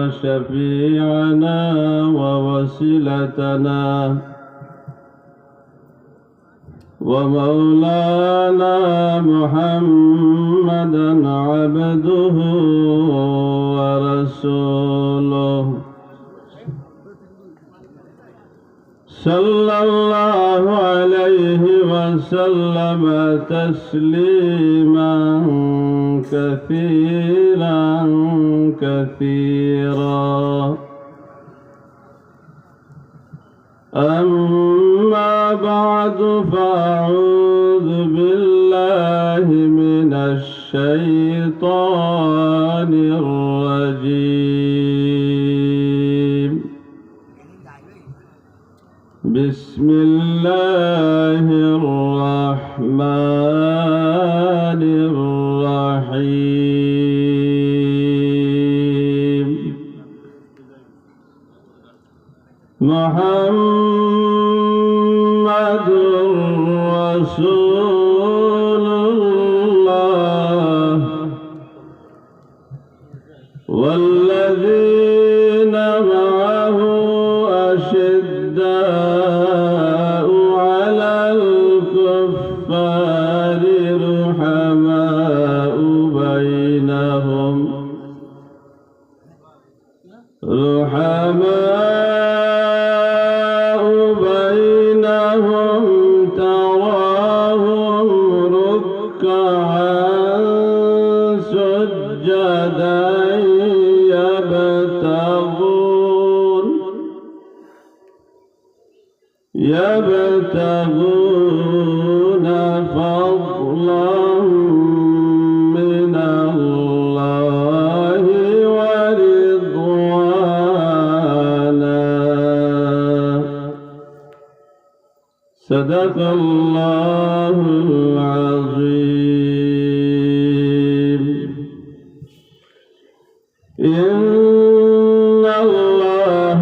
وشفيعنا ووسيلتنا ومولانا محمدا عبده ورسوله صلى الله عليه وسلم تسليما كثيرا كثيرا. أما بعد فأعوذ بالله من الشيطان الرجيم. بسم الله الرحمن الرحيم. محمد رسول الله والذين معه أشداء على الكفار رحماء بينهم تراهم ركعا سجدا يبتغون فضلا من الله ورضوانا. صدق الله العظيم. إن الله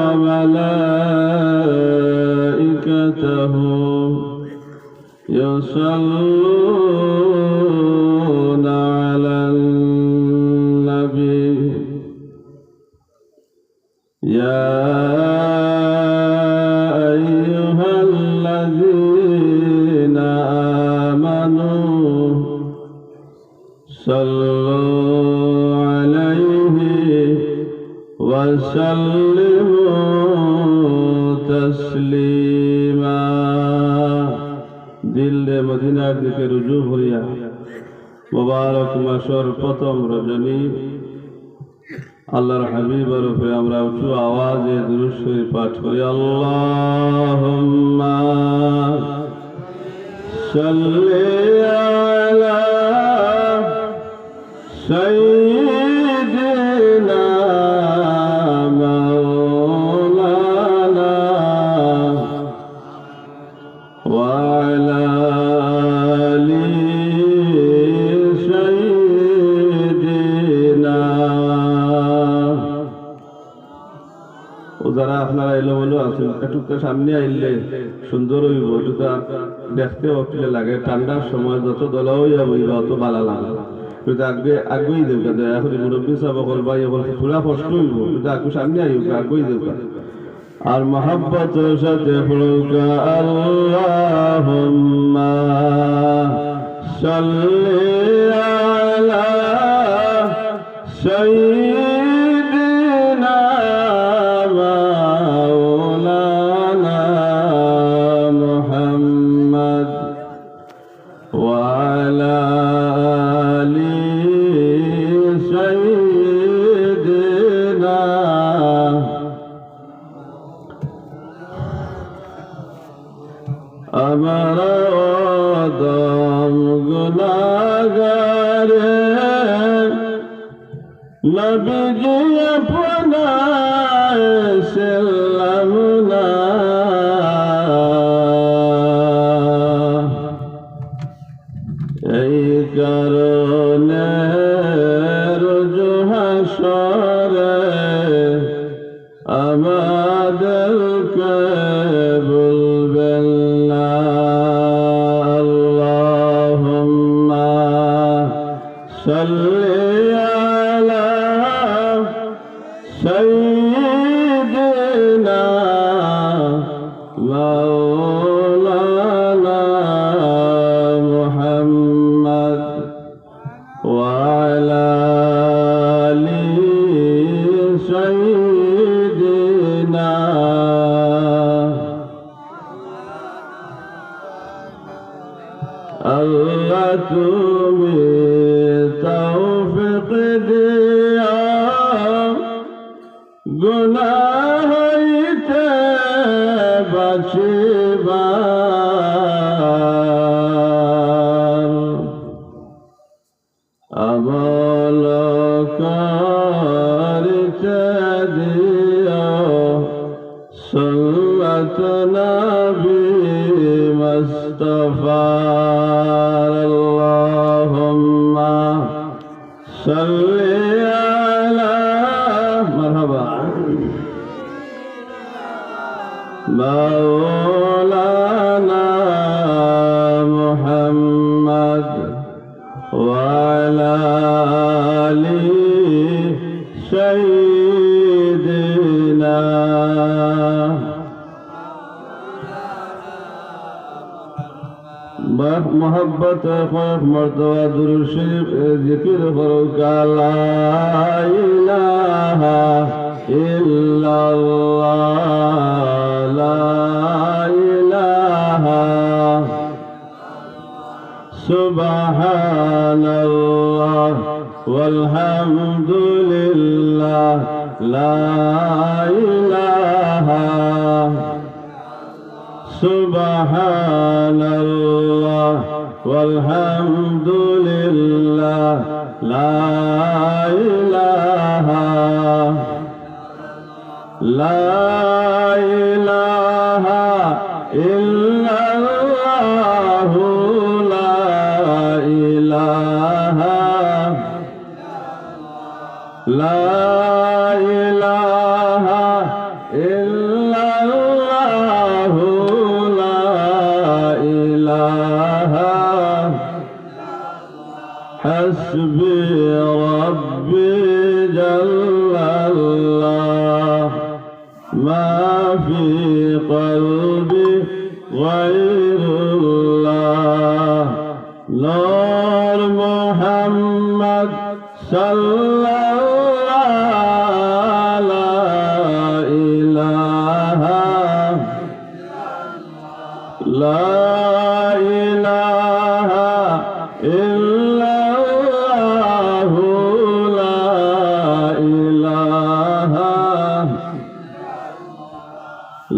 وملائكته يصلون على النبي يا أيها الذين آمنوا صلوا عليه وسلموا تسليما. দিল মদিনার দিকে রুজু হইয়া মুবারক মাসের প্রথম রজনী আল্লাহর হাবিবের উপরে আমরা উঁচু আওয়াজে দুরূদ শরীফ পাঠ করি। আল্লাহুম্মা সাল্লি আলা সাইয়্যিদিনা মাওলানা ওয়া আলা আলি সাইয়্যিদিনা। যারা আপনারা এলো বলো আছেন একটু সামনে আইলে সুন্দর হইব, এটা দেখতে অফিলে লাগে। ঠান্ডার সময় যত দলা হইয়া বইবা অত ভালো লাগে। আগেই দেবকা এখন মুরব্বী সাহেব করবা পুরা কষ্ট হইব, এটা আগু সামনে আইব আগেই দেবকা। আর মহাব্বতের সাথে পড়ুকা আল্লাহুম্মা সাল্লি আলা সাইয়্যিদিনা মাওলানা মুহাম্মদ ওয়া আলা আলি সাইয়্যিদিনা। আমার আদম গুনাহগারে নবীজি আপনায় সালাম না, এই কারণে রোজ হাসরে আমাদেরকে বলবেন না আল্লাহুম্মা সাল্লি আলা سيدنا مولانا محمد وعلى آل سيدنا الله তুমি তৌফিক দিয়া গুনাহ হইতে বাঁচিবার আমল করিতে দিও সুন্নাত নবী মুস্তাফা আল্লাহুম্মা সাল্লি আলা মারহাবা মাওলানা মুহাম্মদ ওয়া আলা আলি সাইয়্যিদিনা मोहब्बत ख्वाब मर्तबा दुरूद शरीफ जिक्र करो ला इलाहा इल्लल्लाह ला इलाहा सुबहानल्लाह वल्हम्दुलिल्लाह ला इलाहा सुबहानल्लाह वल्हम्दुलिल्लाह ला इलाहा इल्लल्लाह ला इलाहा ला इलाहा इल्लल्लाह حسبي ربي جل الله ما في قلبي غير الله نور محمد صلى الله لا إله لا إله إلا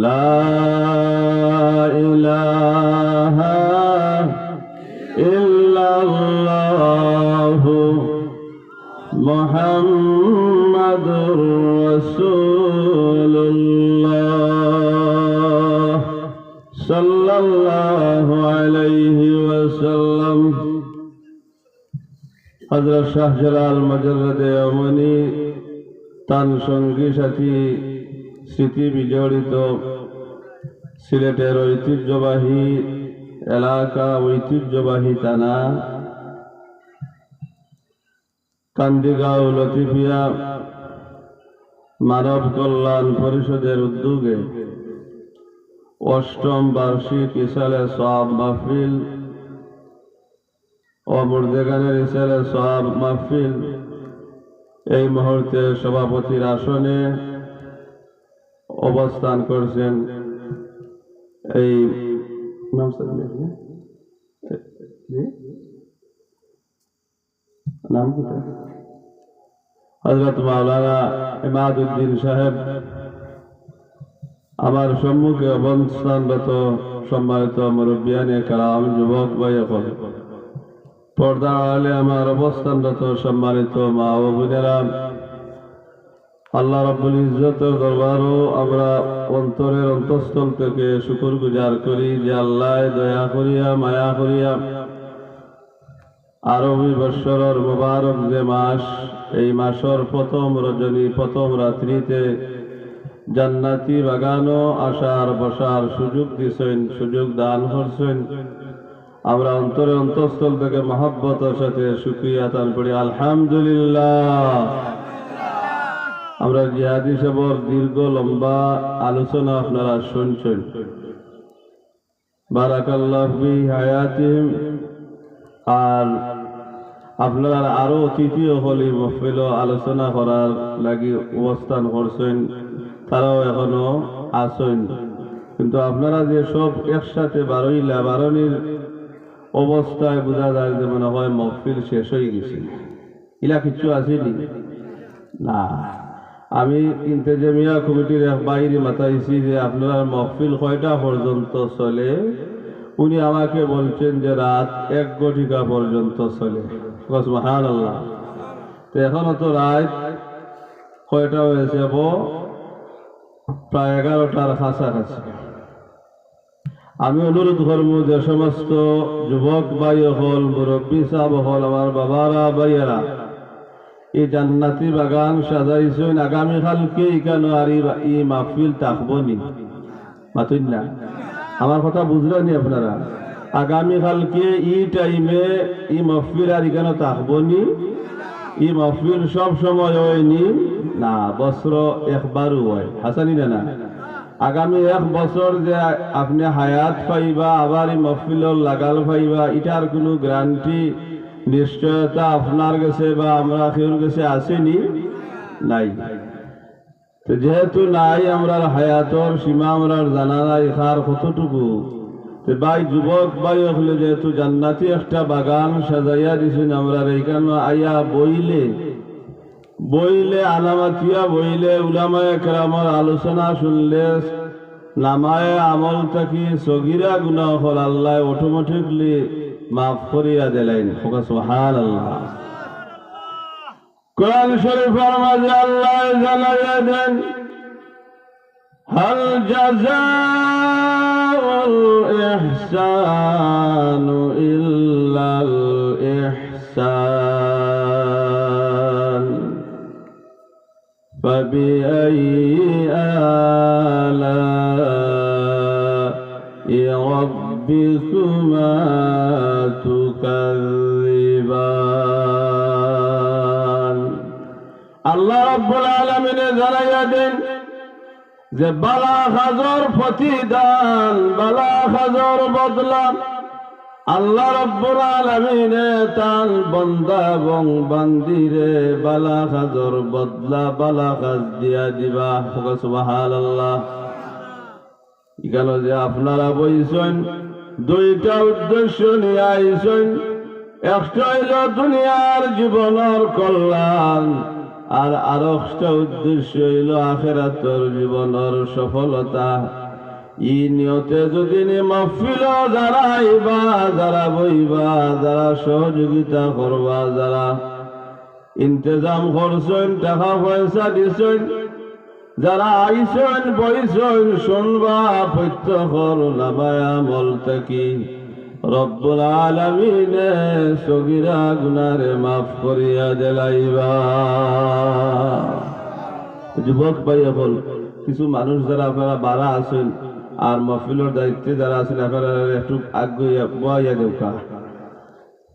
لا إله إلا الله محمد رسول الله صلى الله عليه وسلم حضرت শাহ জালাল মজরদে অমনি তান সঙ্গী সাথী স্মৃতি বিজড়িত সিলেটের ঐতিহ্যবাহী এলাকা ঐতিহ্যবাহী থানা কান্দিগাঁও লতিফিয়া মানব কল্যাণ পরিষদের উদ্যোগে অষ্টম বার্ষিক ইসালে সওয়াব মাহফিল ও মুর্দেগানের ইসালে সওয়াব মাহফিল এই মুহূর্তে সভাপতির আসনে অবস্থান করছেন এই নাম হযরত মাওলানা ইমাদউদ্দিন সাহেব, আমার সম্মুখে অবস্থানরত সম্মানিত মুরব্বিয়ানে কালাম, যুবক ভাই সকল, পর্দা আড়ালে আমার অবস্থানরত সম্মানিত মা ও বোনেরা, আল্লাহ রাব্বুল ইজ্জতের দরবারও আমরা অন্তরের অন্তঃস্থল থেকে শুকরগুজার করি যে আল্লাহ দয়া করিয়া মায়া করিয়া আরবি বৎসরের মুবারক যে মাস, এই মাসের প্রথম রজনী প্রথম রাত্রিতে জান্নাতি বাগানো আসার বসার সুযোগ দিছেন, সুযোগ দান করছেন। আমরা অন্তরে অন্তঃস্থল থেকে মহব্বতের সাথে শুকরিয়া দান করি, আলহামদুলিল্লাহ। আমরা জিহাদি সাহেবের দীর্ঘ লম্বা আলোচনা আপনারা শুনছেন। বারাকাল্লাহু ফি হায়াতিহিম। আর আপনারা আরো অতিথি হলি মহফিল আলোচনা করার লাগি অবস্থান করছেন, তারাও এখনো আছেন। কিন্তু আপনারা যে সব একসাথে বারণীর অবস্থায় বোঝা যায় যে মনে হয় মহফিল শেষ হয়ে গেছে। ইলা কিছু আসেনি না। আমি ইন্তেজামিয়া কমিটির এক বাইরে মাতাইছি যে আপনার মহফিল কয়টা পর্যন্ত চলে। উনি আমাকে বলছেন যে রাত 1 ঘটিকা পর্যন্ত চলে। সুবহানাল্লাহ। তো এখনো তো রাত কয়টা হয়েছে? প্রায় 11টার কাছাকাছি। আমি অনুরোধ করবো যে সমস্ত যুবক ভাই হল, মুরব্বী সাহেব হল, আমার বাবারা ভাইয়েরা, এই জান্নাতি বাগান সাজাইছেন। আগামীকালকে কেন আর এই মাহফিল থাকবনি? মাতুন না, আমার কথা বুঝলেনি আপনারা? আগামীকালকে এই টাইমে এই মাহফিল আর কেন থাকবনি? এই মাহফিল সব সময় হয়নি না, বছর একবারও হয়। হাসানি না? আগামী 1 বছর যে আপনি হায়াত পাইবা, আবার এই মাহফিল লাগাল পাইবা, এটার কোনো গ্যারান্টি নিশ্চয়তা আপনার কাছে বা আমরা কেউ কাছে আসেনি? নাই। তো যেহেতু নাই, আমরা হায়াতর সীমা আমরা জানা নাই খার কতটুকু। তো ভাই যুবক ভাই হলে যেহেতু জান্নাতি একটা বাগান সাজাইয়া দিছেন, আমরা এইখানে আইয়া বইলে আলামাতিয়া বইলে উলামায়ে কেরামের আলোচনা শুনলে নামায়ে আমল থাকি সগীরা গুনাহ হল আল্লাহ অটোমেটিকলি মাফ করিয়া দিলেন। সুবহানাল্লাহ। কোরআন শরীফের মাঝে আল্লাহ জানাইয়া দেন, হাল জাযাউল ইহসানু ইল্লাল ইহসান ফাবিআইয়ি আলা'i রাব্বিকুমা তুকাযযিবান। আল্লাহ রাব্বুল আলামিন জানাইয়া দেন যে বালা খাজর প্রতিদান, বালা খাজর বদলা আল্লাহ রাব্বুল আলামিন তার বান্দা এবং বান্দিরে বালা খাজর বদলা বালা খাজ দিয়া দিবা। সুবহানাল্লাহ। এখানে যে আপনারা বইছেন, 2টা উদ্দেশ্য নিয়ে আইছেন। একটা হইল দুনিয়ার জীবনের কল্যাণ, আর আরেকটা উদ্দেশ্য হইল আখিরাতের জীবনের সফলতা। এই নিয়তে যদি মাহফিল যারা আইবা, যারা বইবা, যারা সহযোগিতা করবা, যারা ইন্তজাম করছেন, টাকা পয়সা দিছেন, যারা আইছেন বইছেন শুনবা, প্রত্যেকর নামায়ে আমল থাকি রব্বুল আলামিনে সগীরা গুনারে মাফ করিয়া দিলাইবা। যুবক ভাই হল, কিছু মানুষ যারা আপনারা বাড়া আছেন আর মাহফিলের দায়িত্বে যারা আছেন, আপনারা একটু আগুয়া বইয়া দেউকা।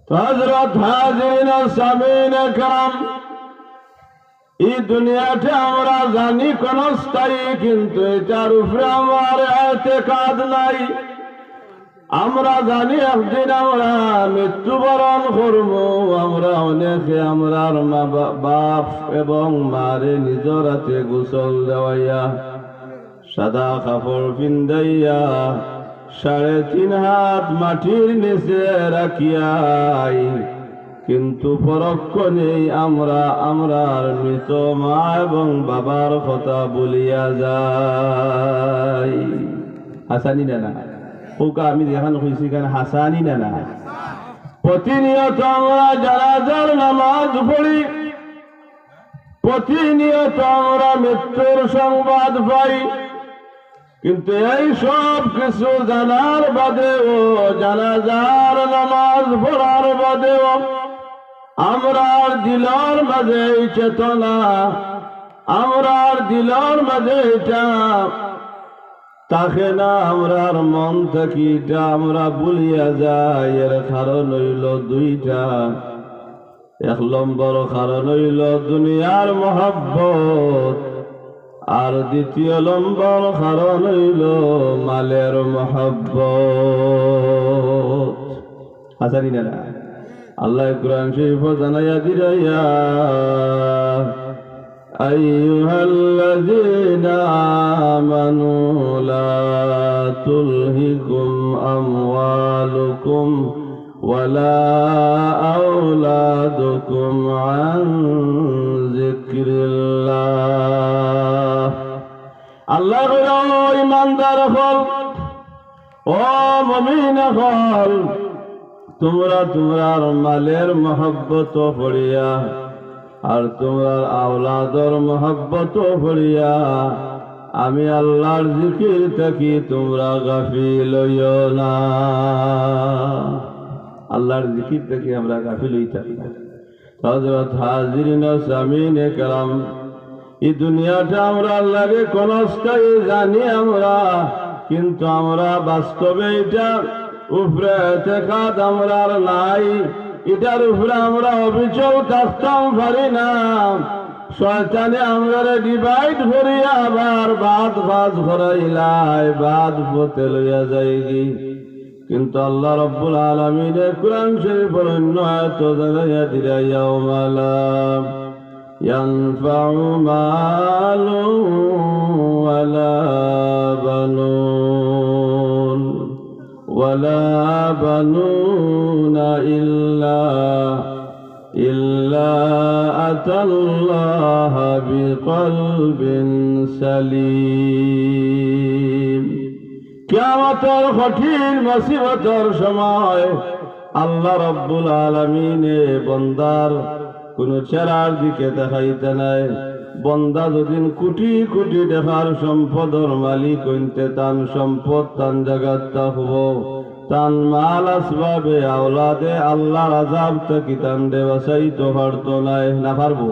তো হযরত হাজিরিন সামিন کرام, এই দুনিয়াতে আমরা জানি কোন স্থায়ী, কিন্তু এটার উপরে আমার ইতিকাদ নাই। আমরা জানি একদিন আমরা মৃত্যুবরণ করব। আমরা অনেকে আমরার মা বাপ এবং মারে নিজের হাতে গোসল দেওয়াইয়া, সাদা কাপড় পিন্দাইয়া, 3.5 হাত মাটির নিচে রাখিয়াই, কিন্তু পরক্ষ নেই আমরা আমরার মৃত মা এবং বাবার কথা বলিয়া যাই। হাসানি না? ওকা আমি দেখানো হয়েছি কেন? হাসানি না? প্রতিনিয়ত আমরা জানাজার নামাজ পড়ি, প্রতিনিয়ত আমরা মৃত্যুর সংবাদ পাই, কিন্তু এই সব কিছু জানার বাদেও, জানাজার নামাজ পড়ার বাদেও আমরার দিলের মাঝে এই চেতনা, আমরার দিলের মাঝে এটা থাকে না, আমরার মন থেকে এটা আমরা ভুলিয়া যাই। এর কারণ হইল 2টা। এক নম্বর কারণ হইল দুনিয়ার মহব্বত, আর দ্বিতীয় নম্বর কারণ হইল মালের মহব্বত। আসানি না আল্লাহ কুরআন শরীফ জানাইয়া দিরাইয়া আইয়ুহাল্লাযীনা আমানু লা তুলহিকুম আমওয়ালুকুম ওয়ালা আওলাদুকুম আন যিকরিল্লাহ। আল্লাহ কইল ঈমানদার হল, ও মুমিন হল, তোমরা তোমার মালের মহব্বত করিয়া আর তোমার আওলাদর মহব্বত করিয়া আমি আল্লাহর জিকির থাকি তোমরা গাফিল হইও না। আল্লাহর জিকির থেকে আমরা গাফিল হই থাকি। হযরত হাজিরিন সামিনে کرام, এই দুনিয়াটা আমরা লাগে কোনস্থায়ী জানি আমরা, কিন্তু আমরা বাস্তবে এটা উপরে দেখাত আমরা নাই, এটার উপরে আমরা অবিচল থাকতাম পারি না। শয়তানে আমরা ডিভাইড করিয়া আবার বাদ বাদ করাইলাই, বাদ পথে লইয়া যাইগি। কিন্তু আল্লাহ রাব্বুল আলামিনের কুরআন শরীফের অন্য আয়াত জানাইয়া দিরা ইয়াউমা লা ইয়ানফাউ মালুন ওয়ালা বানুন ওয়ালা বানুনা ইল্লা আতাল্লাহা বিকলবিন সালিম। কিয়ামতের কঠিন মুসিবতের সময় আল্লাহ রাব্বুল আলামিনে বান্দার কোন চেহারার দিকে দেখাইতে নাই। বান্দা যদি কোটি কোটি টাকার সম্পদের মালিক হইতে, তান সম্পদ তান জায়গা থাকবো, তান মাল আসবাবে আওলাদে আল্লাহর আযাব থেকে তান দেবাসাইতে পারত নাই, না পারবো।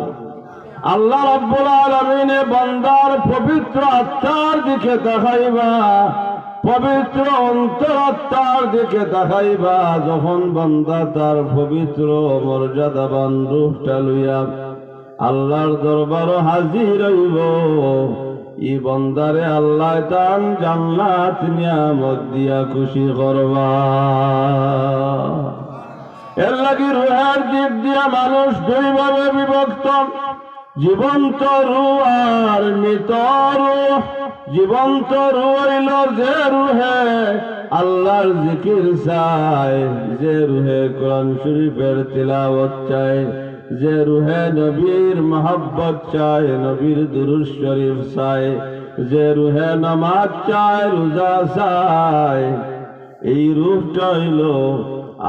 আল্লাহ রাব্বুল আলামিনে বান্দার পবিত্র আত্মার দিকে দেখাইবা, পবিত্র অন্তরাত্মার দিকে দেখাইবা। যখন বান্দা তার পবিত্র মর্যাদাবান রূপটা লইয়া আল্লাহর দরবার হাজির হইব, ই বান্দারে আল্লাহ তান জান্নাত নিয়ামত দিয়া খুশি করবা। এর লাগি রুহের দিক দিয়া মানুষ দুই ভাবে বিভক্ত, জীবন্ত রূহ আর মৃত রূহ। জীবন্ত রূহ হইল যে রুহে আল্লাহর জিকির চায়, যে রুহে কোরআন শরীফের তিলাওয়াত চায়, যে রুহে নবীর মহব্বত চায়, নবীর দুরূদ শরীফ চায়, যে রুহে নামাজ চায়, রোজা চায়। এই রূহটা হইল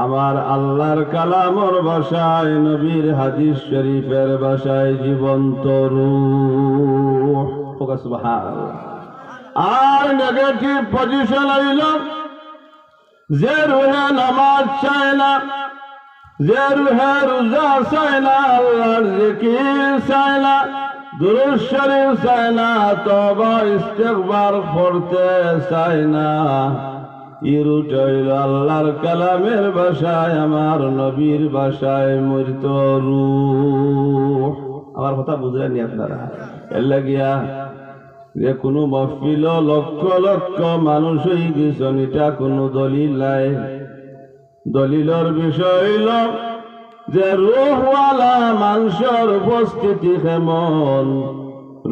আমার আল্লাহর কালামর ভাষায়, নবীর হাদিস শরীফের ভাষায় জীবন্ত রূহ। সুবহানাল্লাহ। আর নেগেটিভ পজিশন হইল যে রুহে নামাজ চায় না, যে রুহে রোজা চায় না, আল্লাহর জিকির চায় না, দুরূদ শরীফ চায় না, তওবা ইস্তিগফার করতে চায় না। ইরুট হইল আল্লাহর কালামের ভাষায়, আমার নবীর ভাষায় মৃত রূহ। আমার কথা বুঝলেন আপনারা? এর লাগিয়া যে কোনো মহফিল লক্ষ লক্ষ মানুষ হয়ে গেছেন, এটা কোনো দলিল নাই। দলিলের বিষয় হইল যে রূহওয়ালা মানুষের উপস্থিতি কেমন।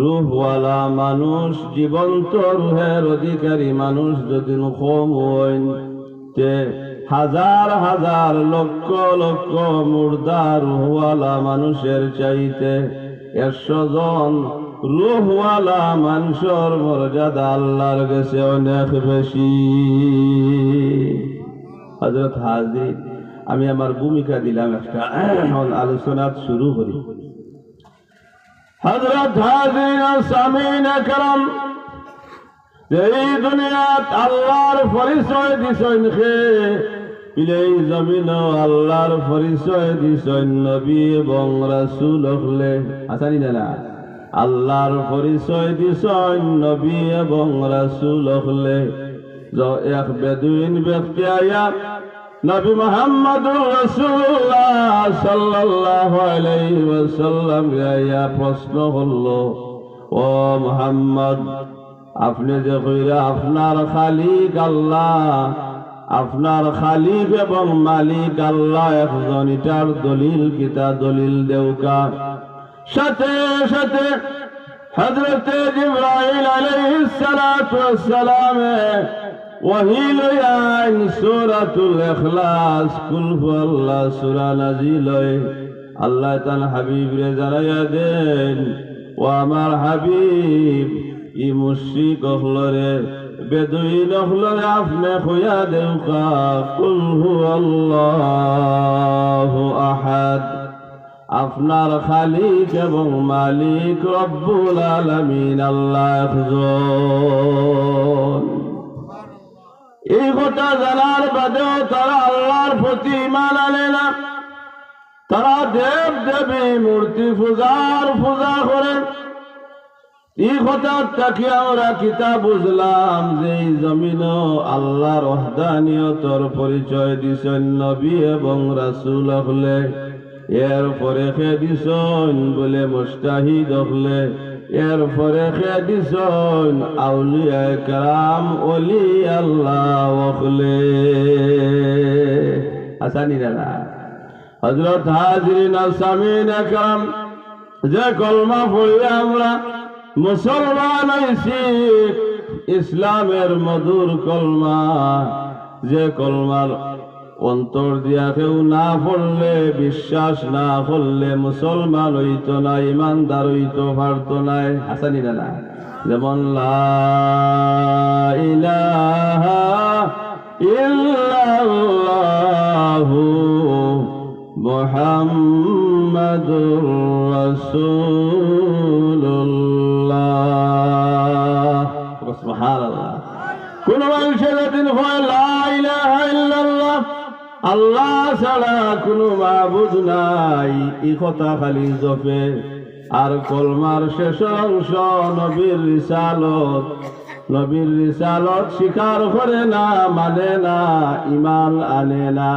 রূহওয়ালা মানুষ, জীবন্ত রূহের অধিকারী মানুষ যদি কম হইন, তে হাজার হাজার লক্ষ লক্ষ মুর্দা রূহওয়ালা মানুষের চাইতে 100 জন রূহওয়ালা মানুষের মর্যাদা আল্লাহর কাছে অনেক বেশি। হযরত হাজির, আমি আমার ভূমিকা দিলাম একটা, আলোচনা শুরু করি। হযরত হাজির সামিনে کرام, এই দুনিয়াত আল্লাহর পরিচয় দিছেন কে? এই জমিন আল্লাহর পরিচয় দিছেন নবী এবং রাসূল হলে। আসানি না? আল্লাহর পরিচয় দিছেন নবী এবং রাসূল হলে। এক বেদুইন ব্যক্তি আয়া নবী মুহাম্মদুর রাসূলুল্লাহ সাল্লাল্লাহু আলাইহি ওয়াসাল্লাম ইয়া প্রশ্ন হলো, ও মুহাম্মদ, আপনি যে কইরা আপনার খালিক আল্লাহ, আপনার খালিক এবং মালিক আল্লাহ একজন, এটার দলিল কিতা? দলিল দেউকা। সাথে সাথে হযরত জিবরাইল আলাইহিস সালাতু ওয়াস সালাম ওহী লইয়া সূরাতুল ইখলাস কুল হুয়াল্লাহ সূরা নাজিল হয়। আল্লাহ তাআলা হাবিবরে জানাইয়া দেন, ও আমার হাবিব, ই মুশরিক হলরে, বেদুইন হলরে আপনি কইয়া দেউকা কুল হুয়াল্লাহু আহাদ, আপনার খালিক এবং মালিক রব্বুল আলামিন আল্লাহ একজন। এই কথা জানার বাদেও তারা আল্লাহর প্রতি ঈমান আনে না, তারা দেব দেবী মূর্তি পূজা করেন। এই কথা থেকে আমরা কিতাব বুঝলাম যে এই জমিনও আল্লাহর ওয়াহদানিয়তর পরিচয় দিছেন নবী এবং রাসূল হলে, এরপরে খে দিছন বলে মুস্তাহিদ হলে, এরপরে খে দিছন আউলিয়া কেরাম ওলি আল্লাহ হলে। আসানি না হযরত হাজিরিন সামিন একরাম, যে কলমা পড়লে আমরা মুসলমান হইছি, ইসলামের মধুর কলমা, যে কলমার অন্তর দিয়া কেউ না পড়লে, বিশ্বাস না করলে মুসলমান হইতো না, ইমানদার হইতো পারতো না। হাসানি না, যেমন লা ইলাহা ইল্লাল্লাহু মুহাম্মাদুর রাসূলুল্লাহ। সুবহানাল্লাহ। কোন মানুষের দিন হয় লা ইলাহা ইল্লাল্লাহ, আল্লাহ ছাড়া কোনো মাবুদ নাই, এই কথা খালি জপে, আর কলমার শেষ অংশ নবীর রিসালত স্বীকার করে না, মানে না, ঈমান আনে না।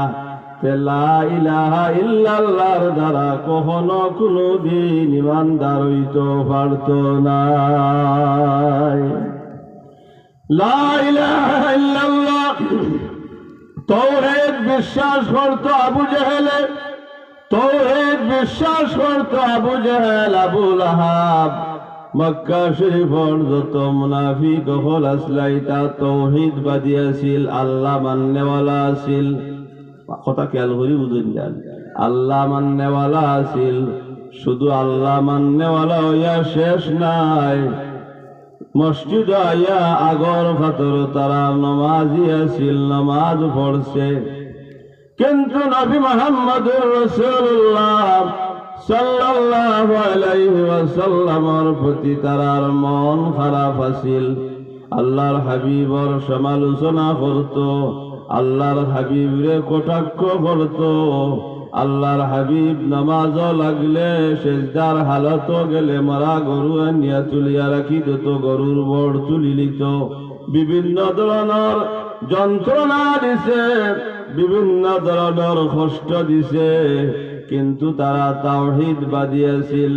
লা ইলাহা ইল্লাল্লাহর দ্বারা কখনো কোনো দিন ঈমানদার হইতে পারত না। লা ইলাহা ইল্লাল্লাহ তাওহীদ বিশ্বাস করত আবু জেহেলে, তাওহীদ বিশ্বাস করত আবু জেহেল, আবু লাহাব, মক্কা শরীফর যত মুনাফিক হল আসলাইতা তাওহীদ বাদী আছিল, আল্লাহ মান্নেওয়ালা আছিল। কথা খেয়াল করি বুঝুন যান, আল্লাহ মান্নেওয়ালা আছিল। শুধু আল্লাহ মান্নেওয়ালা হইয়া শেষ নাই, মসজিদ আইয়া আগর খাতর তারা নমাজি আছিল, নমাজ পড়ছে। কিন্তু নবী মুহাম্মদুর রাসূলুল্লাহ সাল্লাল্লাহু আলাইহি ওয়াসাল্লামের প্রতি তারার মন খারাপ আছিল। আল্লাহর হাবিবর সমালোচনা করত, আল্লাহর হাবিবরে কটাক্ষ করত। আল্লাহর হাবিব নামাজ লাগলে সেজদার হালত গেলে মারা গরু আনিয়া তুলিয়া রাখি দিত, গরুর বড় তুলি নিত। বিভিন্ন ধরনের যন্ত্রণা দিছে, বিভিন্ন ধরনের কষ্ট দিছে, কিন্তু তারা তাওহীদ বাদী আছিল,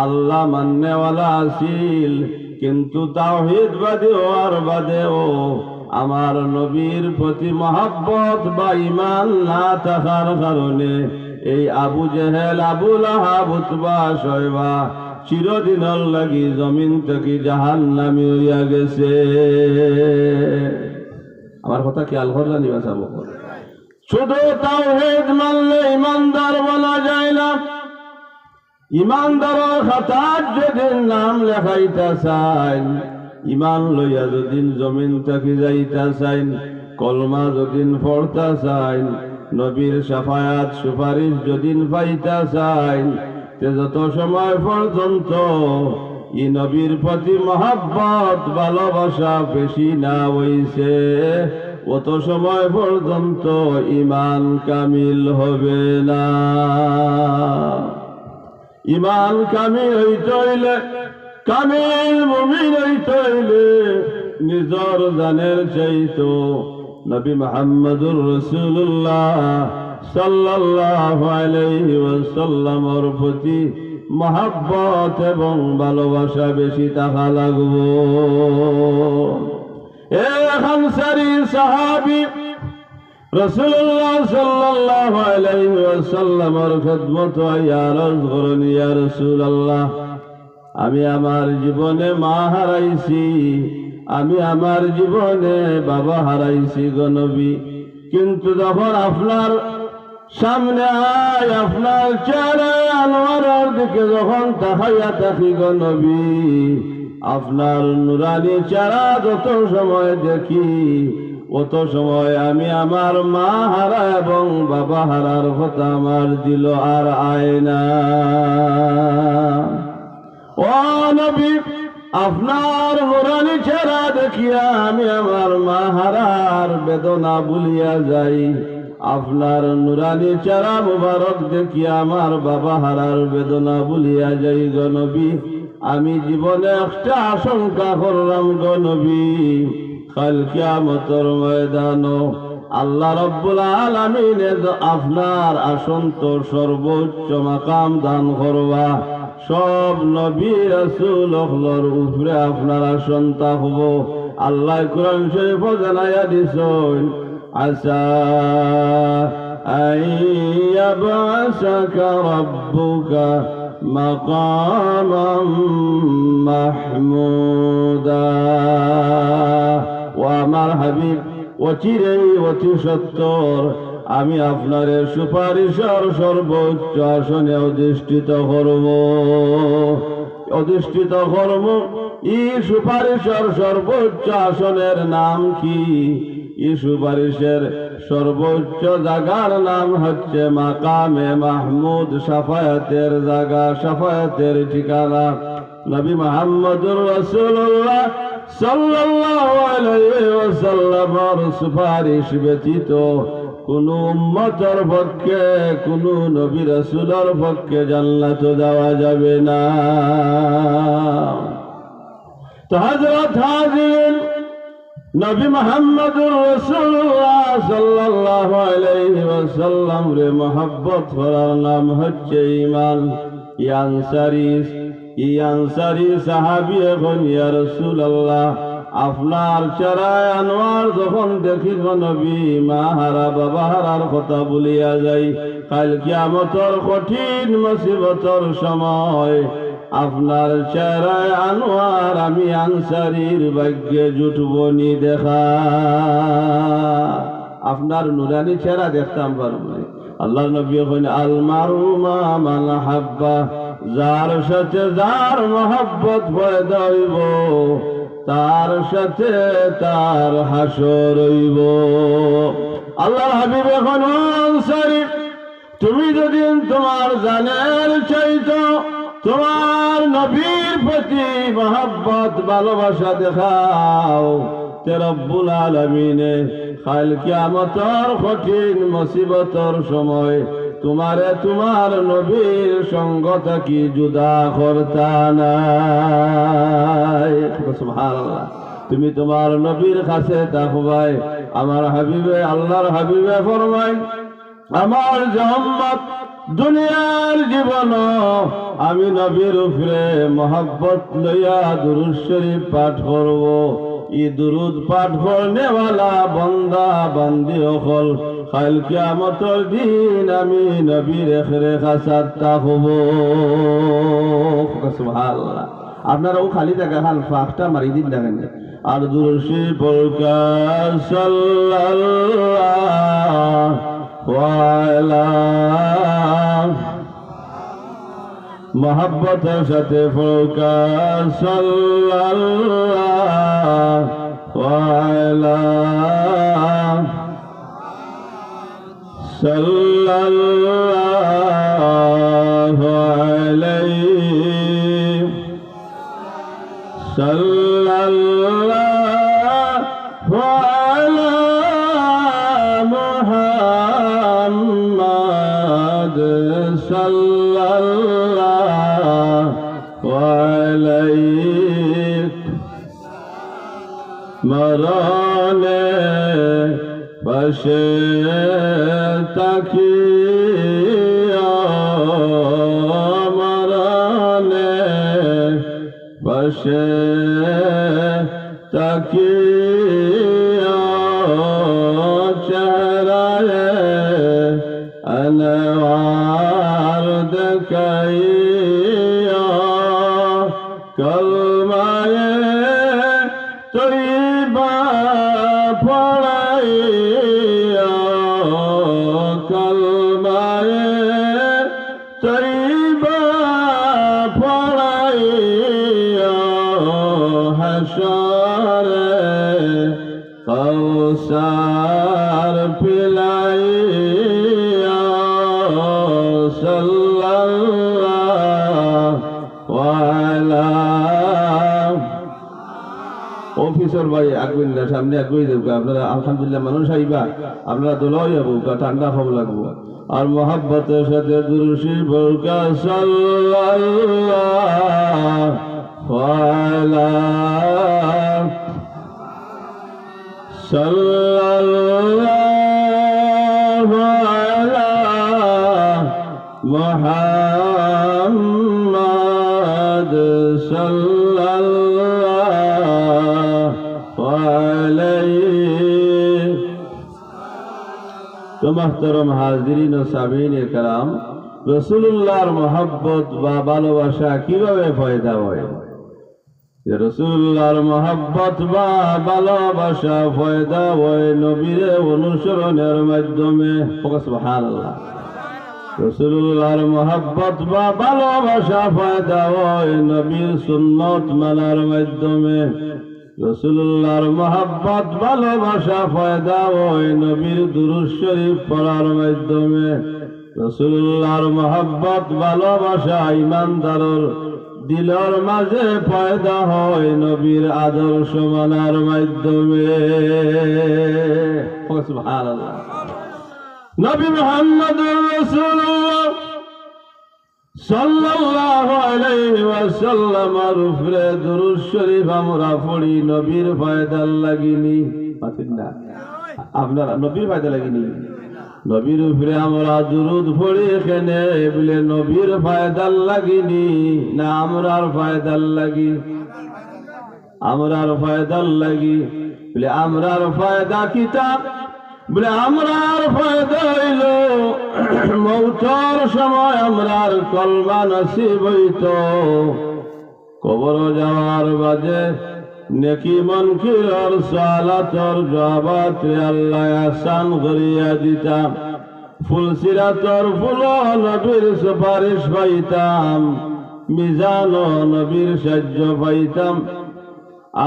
আল্লাহ মান্নেওয়ালা আছিল। কিন্তু তাওহীদ বাদী হওয়ার বাদেও আমার নবীর প্রতি মহব্বত বা ঈমান না থাকার কারণে এই আবু জেহেল, আবু লাহাব, উতবা, শয়বা চিরদিনের লাগি জমিন থেকে জাহান্নামী হইয়া গেছে। আমার কথা খেয়াল করলেন? শুধু তাওহীদ মানলে ইমানদার বলা যায় না। ইমানদারের খাতার যেদিন নাম লেখাইতে চাই, ইমান লইয়া যদিন জমিন থাকি যাইতা চাইন, কলমা যদিন পড়তা চাইন, নবীর শাফায়াত সুপারিশ যদিন পাইতা চাইন, তে যত সময় পর্যন্ত ই নবীর প্রতি মহব্বত ভালোবাসা বেশি না হইছে, অত সময় পর্যন্ত ইমান কামিল হবে না। ইমান কামিল হইতে হইলে, কামিল মুমিন হইতে হইলে নিজর জানের চাইতো নবী মুহাম্মদুর রাসূলুল্লাহ সাল্লাল্লাহু আলাইহি ওয়াসাল্লামের প্রতি মহব্বত এবং ভালোবাসা বেশি থাকা লাগবো। এক আনসারী সাহাবী রাসূলুল্লাহ সাল্লাল্লাহু আলাইহি ওয়াসাল্লামের খিদমত আইয়া আরজ করেন, ইয়া রাসূলুল্লাহ, আমি আমার জীবনে মা হারাইছি, আমি আমার জীবনে বাবা হারাইছি গো নবী, কিন্তু যখন আপনার সামনে আয়, আপনার চেহারা আনোয়ারের দিকে যখন তাকাইয়া থাকি গো নবী, আপনার নুরানি চেহারা যত সময় দেখি অত সময় আমি আমার মা হারা এবং বাবা হারার কথা আমার দিল আর আয় না। ও নবী, আপনার নুরানি চেহারা দেখিয়া আমি আমার মা হারার বেদনা ভুলিয়া যাই, আপনার নুরানি চেহারা মুবারক দেখিয়া আমার বাবা হারার বেদনা ভুলিয়া যাই গো নবী। আমি জীবনে একটা আশঙ্কা করলাম গো নবী, কাল কিয়ামতের ময়দানে আল্লাহ রাব্বুল আলামিন আপনার আসন্ত সর্বোচ্চ মাকাম দান করবা, সব নবী রাসূল হলর উপরে আপনার আসন থাকব। আল্লাহ কোরআন শরীফ জানাইয়া দিছেন, আসা আইয়াবাসাকা রাব্বুকা মাকামান মাহমুদা। ও আমার হাবিব, অচিরেই অতি সত্তর আমি আপনার সুপারিশের সর্বোচ্চ আসনে অধিষ্ঠিত করব। এই সুপারিশের সর্বোচ্চ আসনের নাম কি? এই সুপারিশের সর্বোচ্চ জায়গার নাম হচ্ছে মাকামে মাহমুদ, সাফায়াতের জায়গা, সাফায়াতের ঠিকানা। নবী মুহাম্মদুর রাসূলুল্লাহ সাল্লাল্লাহু আলাইহি ওয়াসাল্লামের সুপারিশ ব্যতীত কোন উম্মতের পক্ষে, কোন নবী রাসূলের পক্ষে জান্নাত যাওয়া যাবে না। তো হযরত হাজির নবী মুহাম্মদুর রাসূলুল্লাহ সাল্লাল্লাহু আলাইহি ওয়াসাল্লাম রে মহব্বত করার নাম হচ্ছে ঈমান। ইয়ানসারি সাহাবী এখন, ইয়া রাসূলুল্লাহ, আপনার চেহারায় আনোয়ার যখন দেখি গো নবী, মা হারা বাবা হারার কথা ভুলিয়া যাই। কাল কিয়ামতের কঠিন মুসিবতের সময় আপনার চেহারায় আনোয়ার আমি আনসারীর ভাগ্যে জুটবনি দেখা। আপনার নুরানি চেহারা দেখতাম পারব না। আল্লাহ নবী কইন, আল মারুমা মান হাব্বা, যার সাথে যার মহব্বত পয়দা হইব তার সাথে তার হাসর হইব। আল্লাহর হাবিব এখন, আনসারী, তুমি যদি তোমার জানের চাইতো তোমার নবীর প্রতি মহব্বত ভালোবাসা দেখাও, তে রব্বুল আলামিনে কাল কিয়ামতের কঠিন মুসিবতের সময় তোমারে তোমার নবীর সঙ্গ থাকি জুদা করতা নাই। সুবহানাল্লাহ। তুমি তোমার নবীর কাছে থাকবাই। আমার হাবিবে, আল্লাহর হাবিবে ফরমায়, আমার যে উম্মত দুনিয়ার জীবন আমি নবীর উপরে মহব্বত লইয়া দুরূদ শরীফ পাঠ করব, ই দুরূদ পাঠ করনেওয়ালা বান্দা বান্দি হল কাল কিয়ামতের দিন আমি নবীর খাসাত থাকব। সুবহানাল্লাহ। আপনারাও খালি জায়গা খান ফাঁকটা মারি দিন দেখেন। আর দুরূদ শরীফ পড়কা সাল্লাল্লাহু আলাইহি মহব্বতের সাথে পড়কা সাল্লাল্লাহু আলাইহি সাল্লাল্লাহু আলাইহি সাল্লাল্লাহু আলা মুহাম্মাদ সাল্লাল্লাহু আলাইহি মরণে পাশে তাকিয়া মরণে পাশে তাকিয়া চেহারায় আনওয়ার দেখাইয়া কলমায়ে তৈবা পড়াইয়া কলমায়ে তৈবা পড়াইয়া হাসরে কৌসার পিলাইয়া সাল্লাল্লাহু আলা অফিসর ভাই আগুন না সামনে আগুই দেব আপনারা আলহামদুলিল্লাহ মানুষ আইবা আপনারা দোলাই যাবো ঠান্ডা কম লাগবো আর মোহাব্বতের সাথে দুরুশি বরকা সাল্লাল্লাহু আলা সাল্লাল্লাহু আলা মুহাম্মাদ সাল্লাল্লাহু আলাইহি। তো মুহতারাম হাজিরিন ও সামিঈন کرام, রাসূলুল্লাহর মহব্বত বা ভালোবাসা কিভাবে পয়দা হয়? রাসূলুল্লাহর মহব্বত বা ভালোবাসা পয়দা হয় নবীর অনুসরণের মাধ্যমে। সুবহানাল্লাহ। রাসূলুল্লাহর মহব্বত বা ভালোবাসা পয়দা হয় নবীর সুন্নত মানার মাধ্যমে। রাসূলুল্লাহর মহব্বত ভালোবাসা পয়দা হয় নবীর দুরূদ শরীফ পড়ার মাধ্যমে। রাসূলুল্লাহর মহব্বত ভালোবাসা ঈমানদারের দিলের মাঝে পয়দা হয় নবীর আদর্শ মানার মাধ্যমে। সুবহানাল্লাহ। নবী মুহাম্মদুর রাসূলুল্লাহ সাল্লাল্লাহু আলাইহি ওয়াসাল্লামের উপরে দুরূদ শরীফ আমরা পড়ি নবীর পয়দার লাগিনি। আপনারা নবীর পয়দা লাগিনি? নবীর উপরে আমরা দুরূদ পড়ি এখানে বলে নবীর ফায়দার লাগিনি না আমরার ফায়দার লাগি? আমরার ফায়দার লাগি বলে আমরার ফায়দা কিতাব বলে আমরার ফায়দা হইল মৌতের সময় আমরার কলমা নসিব হইত, কবর যাওয়ার বাদে নেকি মনকির সালাতর জবাত আল্লাহ আসান করিয়া দিতাম, ফুলসিরাতর ফুল নবীর সুপারিশ পাইতাম, মিজান নবীর সাহায্য পাইতাম,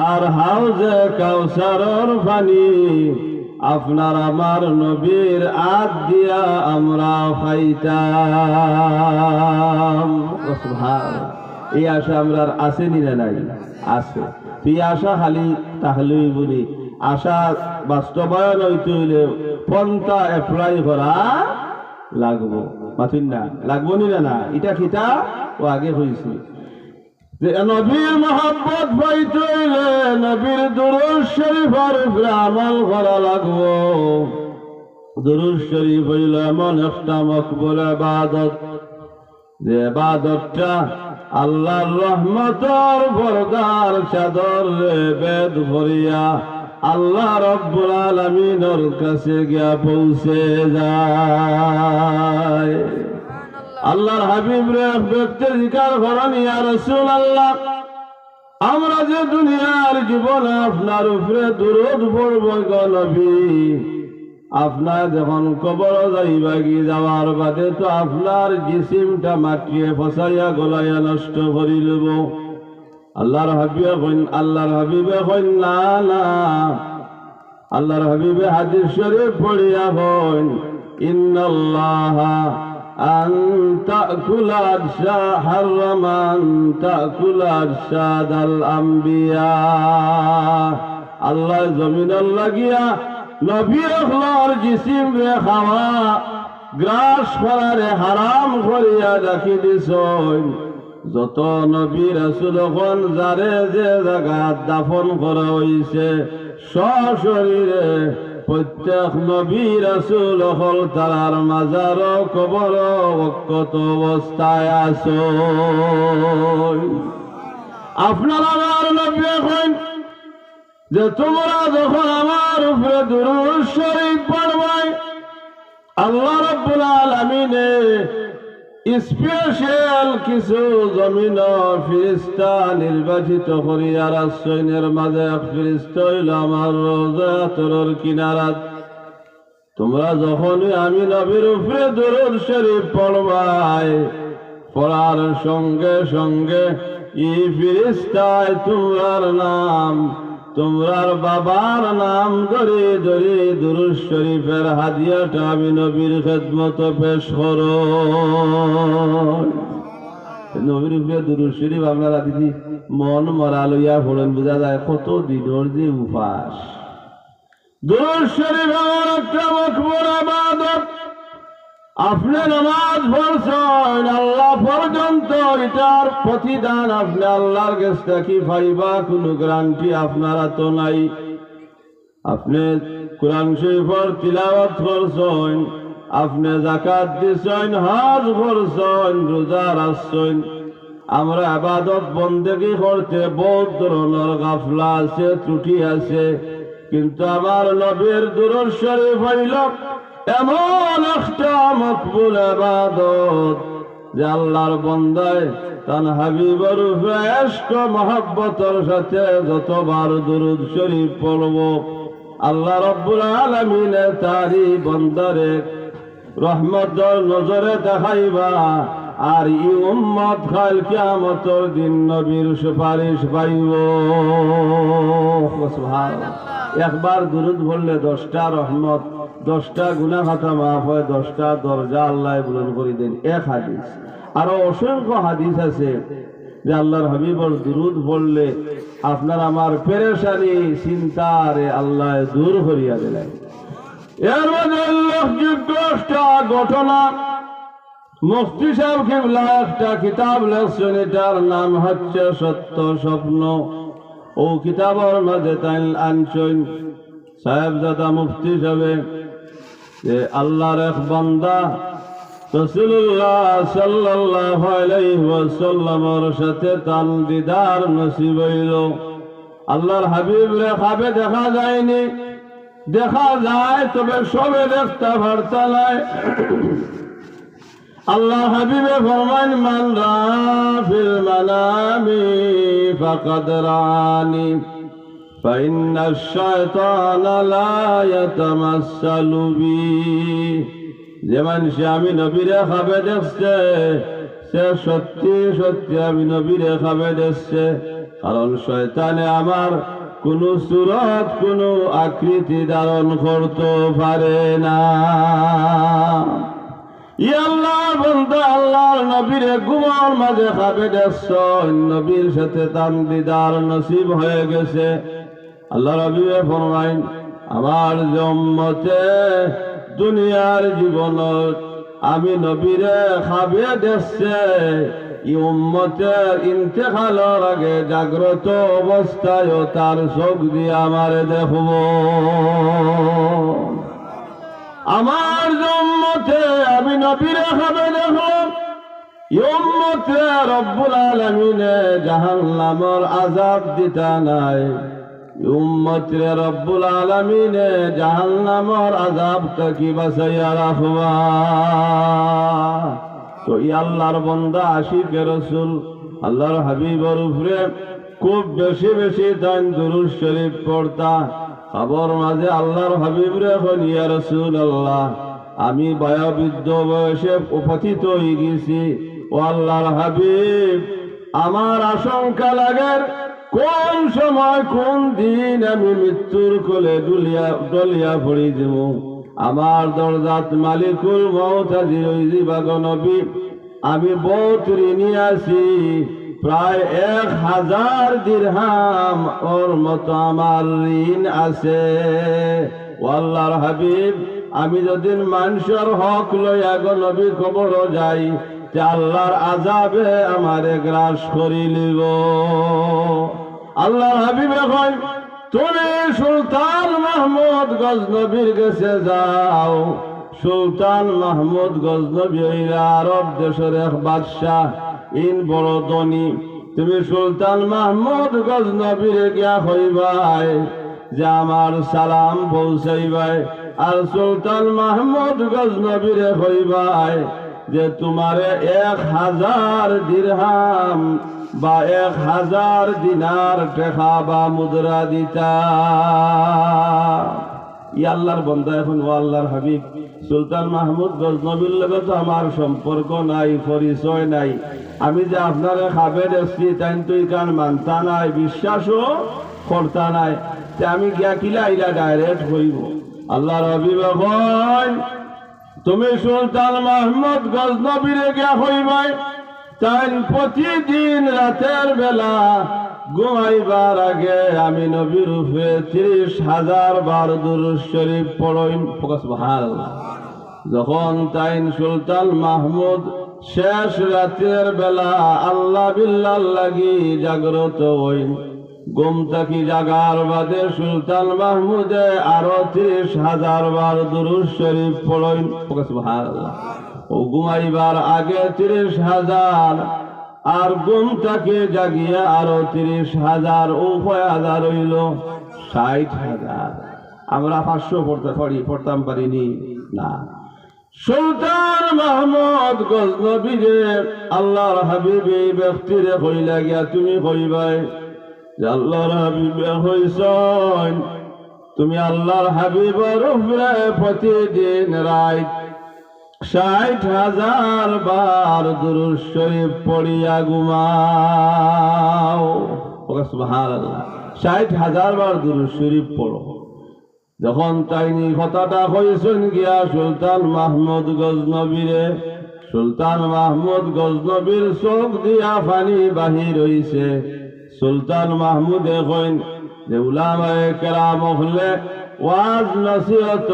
আর হাউজে কাউসারর পানি আপনার আমার নবীর আদ দিয়া আমরা পাইতাম। এই আশা আমরার আসেনি না নাই? আছে। তুই আশা খালি তাহলে বলি আশা বাস্তবায়ন হইতে হইলে পন্থা এপ্লাই করা লাগবো। মাথিন না লাগবো নি না? এটা খিতা ও আগে হয়েছে যে নবীর মহব্বত পাইতে হইলে নবীর দুরূদ শরীফের উপরে আমল করা লাগবো। দুরূদ শরীফ হইল এমন একটা মকবুল ইবাদত যে ইবাদতটা আল্লাহর রহমতের পর্দার চাদর বেদ ভরিয়া আল্লাহ রব্বুল আলামিনের কাছে গিয়া পৌঁছে যায়। আল্লাহর হাবিব রে ব্যক্তি জিকার করেন, ইয়া রাসূলুল্লাহ আমরা যে দুনিয়ার জীবনে আপনার উপরে দুরূদ পড়ব গো নবী, আপনার যখন কবর যাইবা গি যাওয়ার বাদে তো আপনার জিসিমটা মাটিয়ে ফসাইয়া গলাইয়া নষ্ট করি লব। আল্লাহর হাবিবে কইন না না, আল্লাহর হাবিবে হাদিস শরীফ পড়িয়া কইন ইন্নাল্লাহা আন তাকুলা আরশা হারামা আন তাকুলা আরশাদাল আম্বিয়া। আল্লাহ জমিনের লাগিয়া নবী আখলার জিসিম রে খাওয়া গ্রাস করারে হারাম করিয়া রাখি দিছন। যত নবী রাসূল হল যারে যে জায়গা দাফন করা হইছে সশরীরে প্রত্যেক নবী রাসূল হল তার মাজার কবর অক্ষত অবস্থায় আছো। আপনারা আমার নবী এখন যে তোমরা যখন আমার উপরে দুরূদ শরীফ পড়বাই আল্লাহ রাব্বুল আলামিনে স্পেশাল কিছু জমিন ফিরিস্তা নির্বাচিত করিয়া রাসূলের মাঝে এক ফিরিস্তা হইল আমার রওজা তোর কিনারাত। তোমরা যখনই আমি নবীর উপরে দুরূদ শরীফ পড়বাই পড়ার সঙ্গে সঙ্গে এই ফিরিস্তায় তোমরার নাম তোমরার বাবার নাম ধরে ধরে দুরূদ শরীফের হাদিয়াটা আমি নবীর খেদমত পেশ করো। নবীর উপরে দুরূদ শরীফ আপনারা দিদি মন মরা লইয়া পড়েন, বোঝা যায় কত দিনের যে উপাস। দুরূদ শরীফ আমার একটা মকবুল ইবাদত। আপনি নামাজ পড়ছেন আল্লাহ পর্যন্ত এটার প্রতিদান আপনি আল্লাহর কাছে থেকে পাইবা কোনো গ্যারান্টি আপনারা তো নাই। আপনি কোরআন শরীফের তিলাওয়াত করছেন, আপনি যাকাত দিছেন, হজ করছেন, রোজা রাখছেন। আমরা ইবাদত বন্দেগী করতে বহুত ধরনের গাফলা আছে, ত্রুটি আছে, কিন্তু আমার নবীর দুরূদ শরীফ হইল এমন একটা মকবুল ইবাদত যে আল্লাহর বান্দায় তার হাবিবের উপরে ইশক মহব্বতের সাথে যতবার দুরূদ শরীফ পড়ব আল্লাহ রাব্বুল আলামিন তারই বান্দারে রহমতের নজরে দেখাইবা। আর এই উম্মত কাল কিয়ামতের দিন নবীর সুপারিশ পাইব। সুবহানাল্লাহ। একবার দুরূদ পড়লে 10টা রহমত, 10টা গুনাহ খাতা মাফ হয়, 10টা দরজা আল্লাহ বুলন্দ করে দেন। এক হাদিস, আরো অসংখ্য হাদিস আছে যে আল্লাহর হাবিবর দুরূদ পড়লে আপনার আমার পেরেশানি চিন্তারে আল্লাহ দূর করিয়া দিলেন। এর মধ্যে উল্লেখযোগ্য একটা ঘটনা, মুফতি সাহেব কিবলা একটা কিতাব লেখছেন, এটার নাম হচ্ছে সত্য স্বপ্ন। ও কিতাবের মাঝে তাই আনছেন সাহেবজাদা মুফতি সাহেব যে আল্লাহর এক বান্দা রাসূলুল্লাহ সাল্লাল্লাহু আলাইহি ওয়াসাল্লামের সাথে তার দিদার নসিব হইল। আল্লাহর হাবিবরে খাবে দেখা যায়নি, দেখা যায় তবে সবে দেখতে পারতা নাই। আল্লাহ হাবিবে ফরমান মান রা ফিল মানামি ফাকাদ রানি ফাইন্না শায়তানা লা ইয়াতামাসসালু বি। যে মানুষ আমি নবীরে খাবে দেখছে সে সত্যি সত্যি আমি নবীরে খাবে দেখছে, কারণ শয়তানে আমার কোনো সুরত কোনো আকৃতি ধারণ করতে পারে না। আল্লাহর বান্দা আল্লাহর নবীরে ঘুমের মাঝে খাবে দেখছেন, নবীর সাথে তার দিদার নসিব হয়ে গেছে। আল্লাহ নবীরে ফরমাইন আমার যে উম্মতে দুনিয়ার জীবনত আমি নবীরে খাবে দেখছে, এই উম্মতের ইন্তেকালের আগে জাগ্রত অবস্থায় তার চোখ দিয়ে আমারে দেখব। আমার উম্মতে আমি নবীরে খাবে দেখলাম, উম্মতে রব্বুল আলামিনে জাহান্নামের আযাব দিতা নাই, উম্মতে রব্বুল আলামিনে জাহান্নামের আযাব থেকে বাঁচাইয়া রাখবা। তো এই আল্লাহর বান্দা আশিকে রাসূল আল্লাহর হাবিবের উপরে খুব বেশি বেশি তান দুরূদ শরীফ পড়তা। খবর মাঝে আল্লাহর হাবিব রে ইয়া রাসূলুল্লাহ আমি বয়োবৃদ্ধ বয়সে উপস্থিত হয়ে গেছি, ও আল্লাহর হাবিব আমার আশঙ্কা লাগে কোন সময় কোন দিন আমি মৃত্যুর কোলে ডলিয়া পড়ি যাব। আমার দরজাত মালিকুল মউত হাজির হয়ে যাবা গো নবী, আমি বহুত ঋণী আছি, প্রায় 1000 দিরহাম ওর মতো আমার ঋণ আছে। ও আল্লাহর হাবিব আমি যদি মানুষের হক লইয়া গো নবী কবর যাই, যে আল্লাহর আযাবে আমারে গ্রাস করি লিব। আল্লাহর হাবিবে কয় তুমি সুলতান মাহমুদ গজনবীর কাছে যাও। সুলতান মাহমুদ গজনবী হইলা আরব দেশের এক বাদশাহ, ইন বড় ধনী। তুমি সুলতান মাহমুদ গজনবীরে গিয়া কইবাই যে আমার সালাম পৌঁছাইবাই। আর সুলতান মাহমুদ গজনবীরে কইবাই যে তোমারে 1000 দিরহাম বা 1000 দিনার টাকা বা মুদ্রা দিতা। ই আল্লাহর বান্দা এখন ও আল্লাহর হাবিব সুলতান মাহমুদ গজনবীর লগে তো আমার সম্পর্ক নাই, পরিচয় নাই। আমি যে আপনারে খাবে দেখছি তাই তুই কান মানতা নাই, বিশ্বাসও করতা নাই, আমি গিয়া কিলা ইলা ডাইরেক্ট হইব। আল্লাহর হাবিব কয় তুমি সুলতান মাহমুদ গজনবীরে গিয়া হইবাই। তাই প্রতিদিন রাতের বেলা ঘুমাইবার আগে আমি নবীর রূপে 30,000 বার দুরূদ শরীফ পড়ই। সুবহানাল্লাহ। যখন তাই সুলতান মাহমুদ শেষ রাতের বেলা আল্লাহ বিল্লাহ লাগি জাগ্রত হই, ঘুম থাকি জাগার বাদে সুলতান মাহমুদে আরো 30,000 বার দুরূদ শরীফ পড়ই। সুবহানাল্লাহ। ও ঘুমাইবার আগে 30,000 আর ঘুম থেকে জাগিয়া আরো 30,000, ও 1000 হইল 60,000। আমরা 500 পড়তাম পারিনি না। সুলতান মাহমুদ গজনবীরে আল্লাহর হাবিবে ব্যক্তিরে কইলা গিয়া তুমি কইবাই যে আল্লাহর হাবিবে হইছেন তুমি আল্লাহর হাবিবের উপরে প্রতিদিন রাত 60,000 বার দুরূদ শরীফ পড়িয়া ঘুমাও। সুবহানাল্লাহ। 60,000 বার দুরূদ শরীফ পড়ো। যখন তাইনি কথাটা কইছেন গিয়া সুলতান মাহমুদ গজনবীরে, সুলতান মাহমুদ গজনবীর চোখ দিয়া পানি বাহির হইছে। সুলতান মাহমুদে কইন যে উলামায়ে কেরাম হলে ওয়াজ নসিহত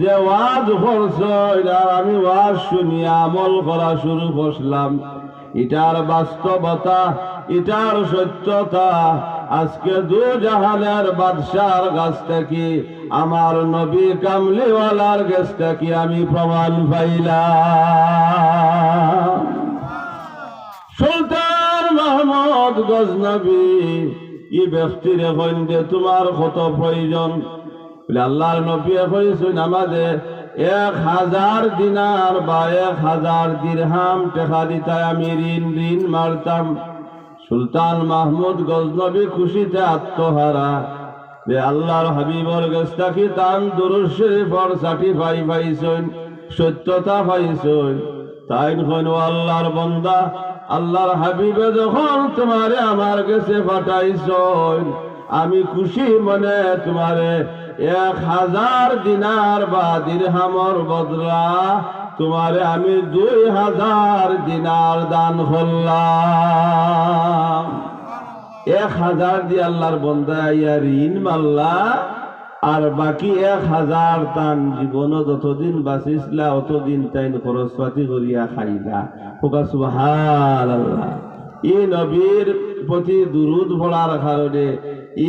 যে ওয়াজ করছো, আমি ওয়াজ শুনিয়া আমল করা শুরু করলাম। এটার বাস্তবতা, এটার সত্যতা আজকে দু জাহানের বাদশার কাছ থেকে, আমার নবী কামলিওয়ালার কাছ থেকে আমি প্রমাণ পাইলাম। সুলতান মাহমুদ গজনবী ই ব্যক্তিরে কইন যে তোমার কত প্রয়োজন? আল্লাহর নবী কইছেন আমাদের 1000 দিনার বা 1000 দিরহাম টাকা দিতাই আমি ঋণ মারতাম। সুলতান মাহমুদ গজনবী খুশিতে আত্মহারা যে আল্লাহর হাবিবর কাছ থেকে তান দুরূদ শরীফের সার্টিফাই পাইছেন, সত্যতা পাইছেন। তাই কইন ও আল্লাহর বান্দা, আল্লাহর হাবিবে যখন তোমারে আমার কাছে পাঠাইছেন, আমি খুশি মনে তোমারে 1000 দিনার বা দিরহামর বদলা তোমারে আমি 2000 দিনার দান করলাম। 1000 দিয়ে আল্লাহর বান্দা ইয়া ঋণ মাল্লা, আর বাকি 1000 তান জীবন যতদিন বাঁচিছিলা অতদিন তাইন খরচ পাতি করিয়া খাইলা। সুবহানাল্লাহ। ই নবীর প্রতি দুরূদ পড়ার কারণে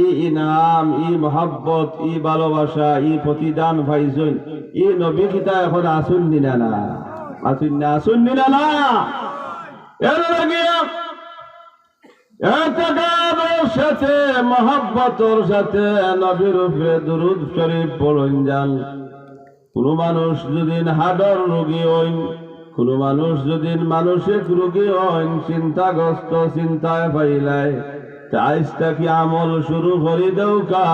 ই ইনাম, ই মহাব্বত, ই ভালোবাসা, ই প্রতিদান পাইছেন। ই নবী কিতা এখন আসুন দিনা না, আসুন দিনা না। এর লাগিয়া এতেকাদের সাথে মহাব্বতর সাথে নবীর উপরে দুরূদ শরীফ পড়ুন যান। কোন মানুষ যদি হাড়ের রোগী হইন, কোন মানুষ যদি মানসিক রোগী হইন, চিন্তাগ্রস্ত, চিন্তায় পাইলায়, আজ থেকে আমল শুরু করি দেও কা।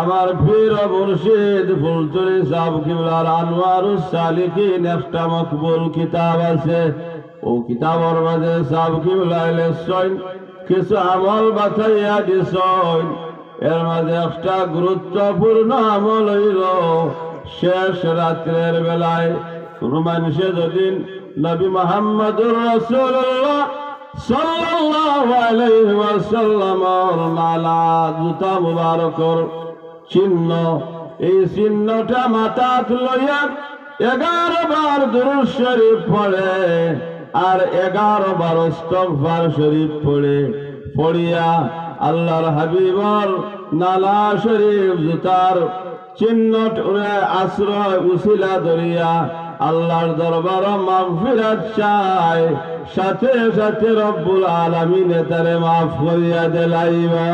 আমার পীর মুর্শিদ ফুলতুলি সাহেব কিবলার আনোয়ারুস সালিকিন একটা মকবুল কিতাব আছে। ও কিতাবের মাঝে সাহেব কিবলায় লেখছেন কিছু আমল বাছাইয়া দিছেন। এর মাঝে একটা গুরুত্বপূর্ণ আমল হইল শেষ রাত্রের বেলায় কোন মানুষে যদি নবী মুহাম্মদুর রাসূলুল্লাহ সাল্লাল্লাহু আলাইহি ওয়াসাল্লামের মালা, জুতা মুবারকর চিহ্ন, এই চিহ্নটা মাথাত লইয়া 11 বার দুরূদ শরীফ পড়ে, আর 11 বার ইস্তিগফার শরীফ পড়িয়া আল্লাহর হাবিবর নালা শরীফ জুতার চিহ্নট আশ্রয় উসিলা ধরিয়া আল্লাহর দরবার মাগফিরাত চায়, সাথে সাথে রব্বুল আলামিনে তারে মাফ করিয়া দিলাইবা।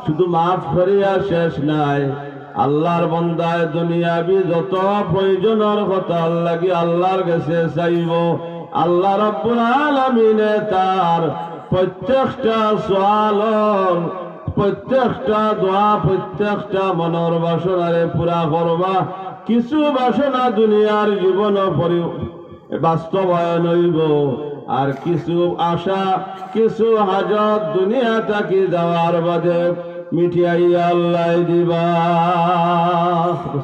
শুধু মাফ করিয়া শেষ নাই, আল্লাহর বান্দায় দুনিয়াবি যত প্রয়োজনের কথা লাগি আল্লাহর কাছে চাইব, আল্লাহ রব্বুল আলামিনে তার প্রত্যেকটা সওয়ালর প্রত্যেকটা দোয়া প্রত্যেকটা মনের বাসনারে পুরা করবা। কিছু বাসনা দুনিয়ার জীবন বাস্তবায়ন হইব, আর কিছু আশা কিছু হাজত দুনিয়া থাকি যাওয়ার বাদে মিটিয়াইয়া আল্লাহ দিবা।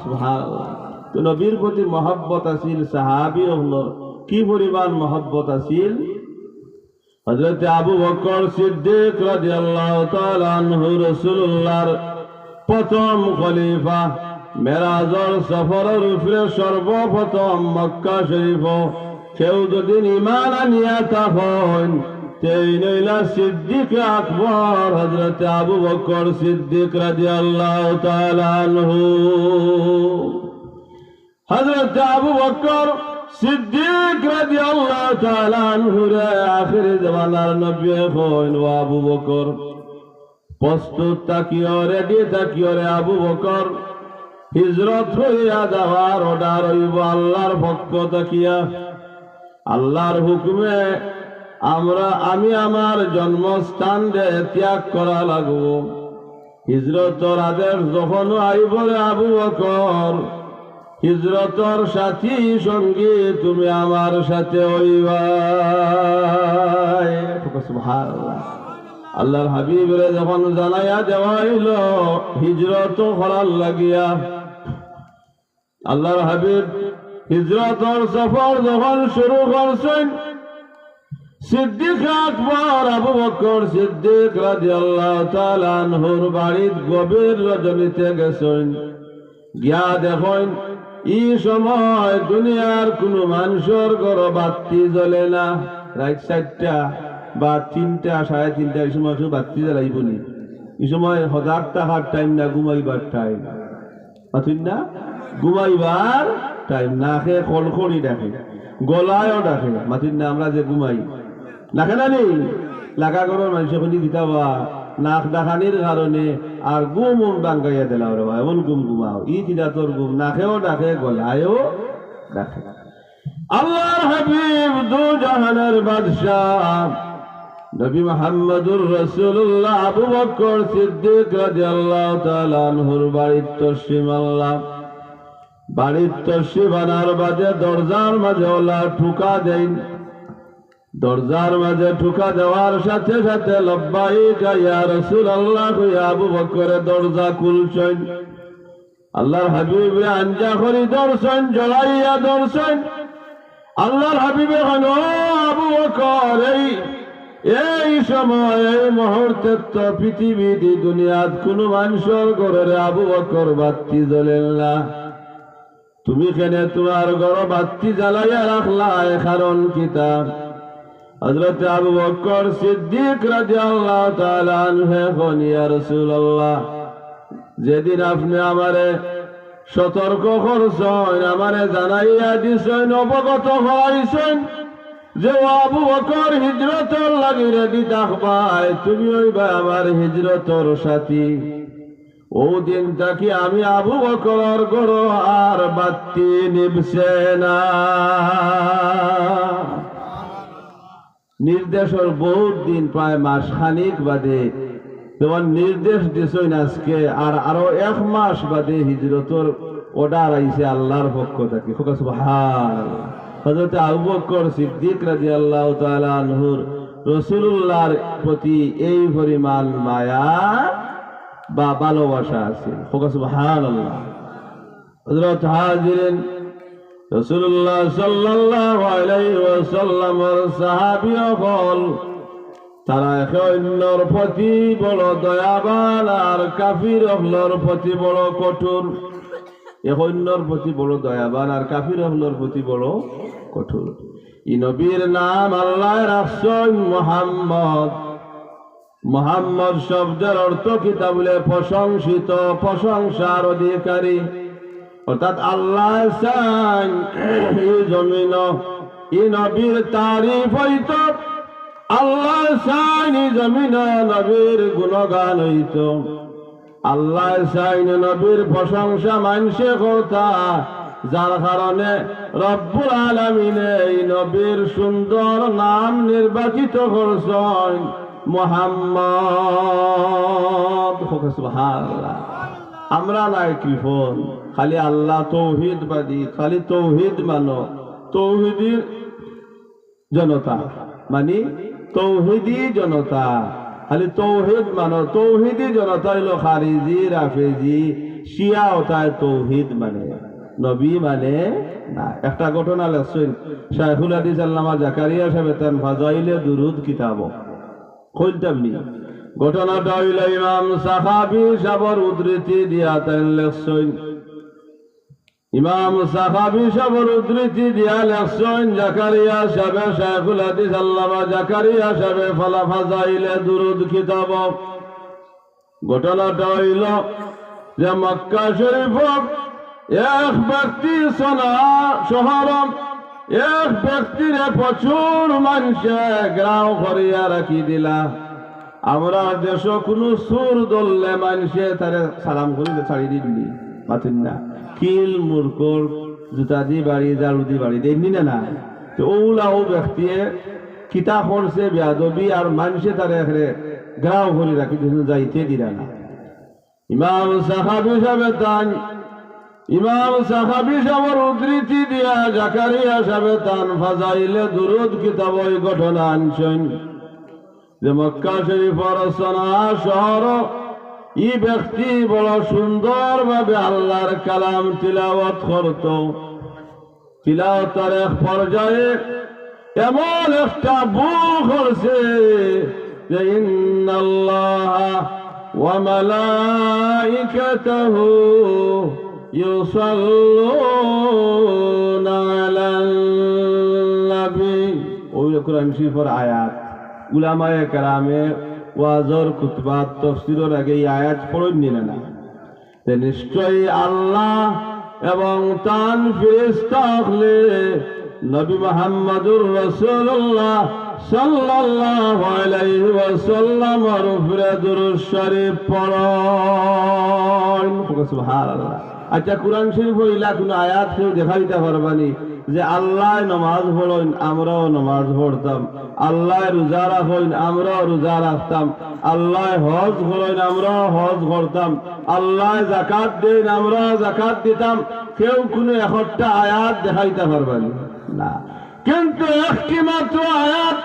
সুবহানাল্লাহ। তো নবীর প্রতি মহব্বত আছিল সাহাবী হলোর কি পরিমাণ মহব্বত আছিল। হযরত আবু বকর সিদ্দিক রাদিয়াল্লাহু তাআলা আনহু রাসূলুল্লাহর প্রথম খলিফা, মেরাজের সফরের উপরে সর্বপ্রথম মক্কা শরীফ কেউ যদি ঈমান আনিয়া থাকেন তেই নইলা সিদ্দিক আকবর হযরত আবু বকর সিদ্দিক রাদিয়াল্লাহু তাআলা আনহু। হযরত আবু বকর সিদ্দিক রাদিয়াল্লাহু তাআলা আনহু রে আখির জামানার নবী হইন। ও আবু বকর, প্রস্তুত থাকিও, রেডি থাকিও রে আবু বকর, হিজরত হইয়া যাওয়ার অর্ডার হইব আল্লাহর পক্ষ থাকিয়া। আল্লাহর হুকুমে আমি আমার জন্মস্থান ত্যাগ করা লাগব। হিজরতর আদেশ যখন আইব রে আবু বকর, হিজরতর সাথী সঙ্গী তুমি আমার সাথে হইবা। সুবহানাল্লাহ। আল্লাহর হাবিবরে যখন জানাইয়া দেওয়া হইল হিজরত করার লাগিয়া, আল্লাহর হাবিব হিজরতর সফর যখন শুরু করছেন, সিদ্দিক আকবর আবু বকর সিদ্দিক রাদিয়াল্লাহু তাআলা আনহুর বাড়ির গভীর রজনীতে গেছেন। গিয়া দেখেন এই সময় দুনিয়ার কোনো মানুষের ঘর বাতি জ্বলে না। রাত 4টা বা 3টা 3:30 এই সময় বাতি জ্বালাইব নি? এই সময় সজাগ থাকার টাইম না, ঘুমাইবার টাইম। পাতুন না, ঘুমাইবার টাইম। না খেয়ে কলখড়ি ডাকে, গলায়ও ডাকে। মাতুন না, আমরা যে ঘুমাই ডাকে না নি, লাগা ঘরের মানুষের খুঁজি দিতাবা নাক ডাকানির কারণে আর গুম বাঙ্গাইয়া দিলা রে, এমন গুম ঘুমাও। ই কিনা তোর গুম, নাকেও ডাকে গলায়ও ডাকে। আল্লাহর হাবিব দু জাহানের বাদশাহ নবী মুহাম্মদুর রাসূলুল্লাহ আবু বকর সিদ্দিক রাদিয়াল্লাহু তাআলা আনহুর বাড়ির তশরিফ আল্লাহ। বাড়ির তশরিফ আনার বাদে দরজার মাঝে ওলা ঠুকা দেন। দরজার মাঝে ঠুকা দেওয়ার সাথে সাথে লব্বাইকা ইয়া রাসূলুল্লাহ কইয়া আবু বকরের দরজা খুলছেন। আল্লাহর হাবিবে আঞ্জা করি দর্শন, জড়াইয়া দর্শন। আল্লাহর হাবিবে কেন আবু বকর এই সময় এই মুহূর্তে তো পৃথিবীতে দুনিয়াত কোনো মানুষের ঘরের আবু বকর বাতি জ্বলেন না, তুমি কেন তোমার ঘর বাতি জ্বালাইয়া রাখলা? কারণ কিতাব হযরত আবু বকর সিদ্দিক রাদিয়াল্লাহু তাআলা আনহু কোন ইয়া রাসূলুল্লাহ, যেদিন আপনি আমারে সতর্ক করছেন, আমারে জানাইয়া দিছেন, অবগত হইছেন যে আবু বকর হিজরতের লাগি রেডি থাকবাই, তুমি হইবা আমার হিজরতের সাথী। ও দিন থাকি আমি আবু বকর ঘর আর বাতি নিবছে না। নির্দেশের বহুত দিন, প্রায় মাস খানিক বাদে যেমন নির্দেশ দিছেন আজকে, আর আরো 1 মাস বাদে হিজরতের অর্ডার আইছে আল্লাহর পক্ষ থেকে। সুবহানাল্লাহ। হযরত আবু বকর সিদ্দিক রাদিয়াল্লাহু তাআলা আনহুর রাসূলুল্লাহর প্রতি এই পরিমাণ মায়া বা ভালোবাসা আছে। সুবহানাল্লাহ। হযরত হাজিরিন রাসূলুল্লাহ সাল্লাল্লাহু আলাইহি ওয়াসাল্লামের সাহাবী হল, তারা অন্যর প্রতি বড় দয়াবান আর কাফির হলর প্রতি বড় কঠোর। অন্যর প্রতি বড় দয়াবান আর কাফির হলর প্রতি বড় কঠোর। ই নবীর নাম আল্লাহ রাখছেন মুহাম্মদ। মুহাম্মদ শব্দের অর্থ কি তা বলে প্রশংসিত, প্রশংসার অধিকারী। অর্থাৎ আল্লাহ চান এই জমিন ই নবীর তারিফ হইত, আল্লাহ চান এই জমিন নবীর গুণগান হইত, আল্লাহ চান নবীর প্রশংসা মানুষে কথা, যার কারণে রব্বুল আলামিনে এই নবীর সুন্দর নাম নির্বাচিত করছেন মুহাম্মদ। সুবহানাল্লাহ। আমরা নাই কৃপণ, খালি আল্লাহ তৌহিদবাদী, খালি তৌহিদ মানো, তৌহিদি জনতা, মানে তৌহিদি জনতা, খালি তৌহিদ মানো। তৌহিদি জনতা হইল খারিজি, রাফেজি, শিয়া, ওটায় তৌহিদ মানে, নবী মানে না। একটা ঘটনা লেখছেন শাইখুল হাদিস আল্লামা জাকারিয়া সাহেব তার ফাজাইলে দুরুদ কিতাব কইতামনি। ঘটনাটা হইল ইমাম সাহাবী সাহেবের উদ্ধৃতি দিয়া তাই লেখছেন, ইমাম সাহাবী সাহেবের উদ্ধৃতি দিয়া লেখছেন জাকারিয়া সাহেব, শাইখুল হাদিস আল্লামা জাকারিয়া সাহেব ফাজাইলে দুরুদ কিতাব। ঘটনাটা হইল যে মক্কা শরীফ এক ব্যক্তি সোনা শহর, এক ব্যক্তিরে প্রচুর মানুষে গ্রাম করিয়া রাখি দিলা। আমরা দেশ কোনো সুর দললে মানুষে তারে সালাম করিলে ছাড়ি দিবি পাতেন না, কিল মুরকর জুতা দি বাড়ি জারু দি বাড়ি দেয়নি না না। তো ওলা ও ব্যক্তি কিতা করছে বেয়াদবি, আর মানুষে তারে এখানে গ্রাম করে রাখি যাইতে দিলা না। ইমাম সাহাবী সাহেব তান, ইমাম সাহাবী সাহেবের উদ্ধৃতি দিয়া জাকারিয়া সাহেব তান ফাজাইলে দুরুদ কিতাব ওই ঘটনা আনছেন যে মক্কা শরীফের সোনা শহর ই ব্যক্তি বড় সুন্দর ভাবে আল্লাহর কালাম তিলাওয়াত করত। তিলাওয়াতের এক পর্যায়ে এমন একটা ভুল করছে যে ইন্নাল্লাহা ওয়া মালাইকাতাহু ইউসাল্লুনা আলান নবী। ওই কোরআন শরীফের আয়াত উলামায়ে কেরামে ওয়াজর খুতবাত তাফসীরের আগে এই আয়াত পড়েননি না। নিশ্চয়ই আল্লাহ এবং তার ফেরেশতা হলে নবী মুহাম্মদুর রাসূলুল্লাহ সাল্লাল্লাহু আলাইহি ওয়াসাল্লামের উপরে দুরূদ শরীফ পড়েন। সুবহানাল্লাহ। আচ্ছা, কোরআন শরীফ হইলা কোন আয়াত কেউ দেখা দিতে পারবানি যে আল্লাহ নামাজ পড়েন আমরাও নামাজ পড়তাম, আল্লাহ রোজা রাখেন আমরাও রোজা রাখতাম, আল্লাহ হজ করেন আমরাও হজ করতাম, আল্লাহ যাকাত দেন আমরাও যাকাত দিতাম? কেউ কোনো একটা আয়াত দেখাইতে পারবানি না। কিন্তু একটি মাত্র আয়াত,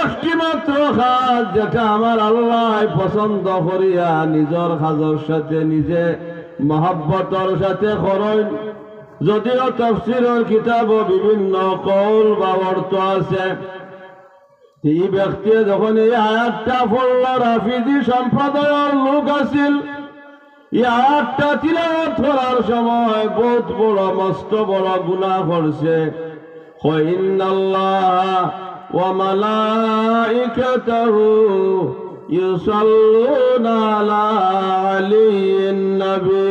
একটি মাত্র কাজ যেটা আমার আল্লাহ পছন্দ করিয়া নিজের কাজের সাথে নিজে মহব্বতের সাথে করেন। যদিও তাফসীরের কিতাব বিভিন্ন কৌল বা অর্থ আছে, এই ব্যক্তি যখন এই আয়াতটা পড়ল, রাফিজি সম্প্রদায়ের লোক আছিল, এই আয়াতটা তিলাওয়াত করার সময় বহুত বড় মস্ত বড় গুনাহ করছে। ইন্নাল্লাহা ওয়া মালাইকাতাহু ইউসাল্লুনা আলা আলিয়্যিন নবী।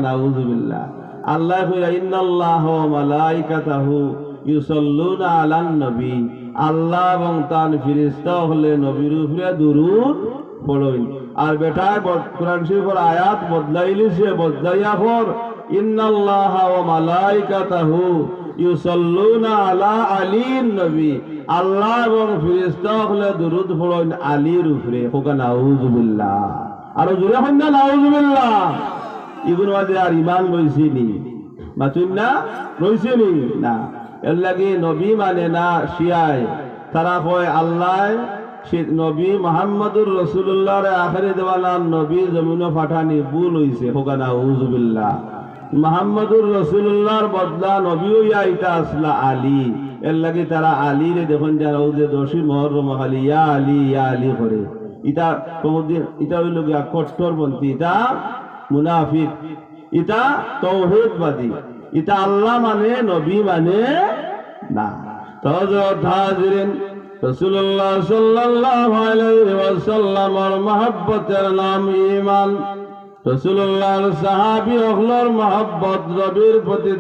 নাউযু বিল্লাহ। আল্লাহ কইরা ইন্নাল্লাহা ওয়া মালাইকাতাহু ইউসাল্লুনা আলান নবী, আল্লাহ এবং তার ফেরেশতা হলে নবীর উপরে দুরূদ পড়েন। আর বেটা কোরআন শরীফের আয়াত বদলাইলিছে, বদলাইয়া পর ইন্নাল্লাহা ওয়া মালাইকাতাহু ইউসাল্লুনা আলা আলিয়্যিন নবী, আল্লাহ এবং ফেরেশতা হলে দুরূদ পড়েন আলীর উপরে। নাউযু বিল্লাহ। আর জোরে হন না নাউযু বিল্লাহ। ইগুন মাঝে আর ইমান রইছেনি মাতুন না, রইছেনি না। এর লাগে নবী মানে না শিয়ায়, তারা কয় আল্লাহ নবী মুহাম্মদুর রাসূলুল্লাহর আখিরি দেওয়ানা নবী জমিনে পাঠানি, ভুল হইছে। নাউযু বিল্লাহ। মুহাম্মদুর রাসূলুল্লাহর বদলা নবী হইয়া ইটা আসলা আলী। এর লাগে তারা আলীরে দেখুন যারা ও যে দশী মুহররম খালি ইয়া আলী করে, ইটা কোনদিন ইটা হইল গিয়া কট্টরপন্থী, ইটা মুনাফিক, ইটা তাওহীদবাদী। এটা আল্লাহ মানে নবী মানে না। হযরত হাজিরিন রাসূলুল্লাহ সাল্লাল্লাহু আলাইহি ওয়াসাল্লামের মহব্বতের নাম ঈমান। রাসূলুল্লাহর সাহাবী হলর মহব্বত নবীর প্রতি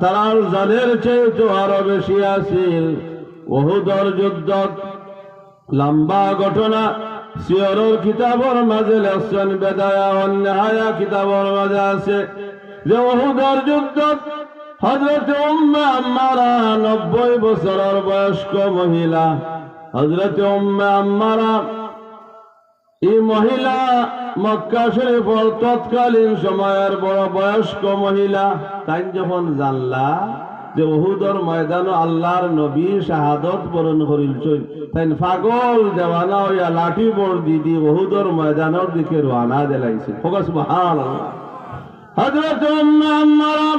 তারার জানের চেয়ে আরো বেশি আছিল। উহুদের যুদ্ধ লম্বা ঘটনা সিয়রের কিতাবের মাঝে লেখছেন, বেদায়া ওয়ান নিহায়া কিতাবের মাঝে আছে যে উহুদের যুদ্ধ হযরত উম্মে আম্মারা 90 বছরের বয়স্ক মহিলা। হযরত উম্মে আম্মারা এই মহিলা মক্কা শরীফের তৎকালীন সময়ের বড় বয়স্ক মহিলা। তাই যখন জানলা যে উহুদের ময়দানে আল্লাহর নবী শাহাদত বরণ করিলছেন, তাই পাগল দেওয়ানা হইয়া লাঠি বড় দিদি উহুদের ময়দানের দিকে রওনা দিলাইছে। সুবহানাল্লাহ। হযরত উম্মে আম্মারা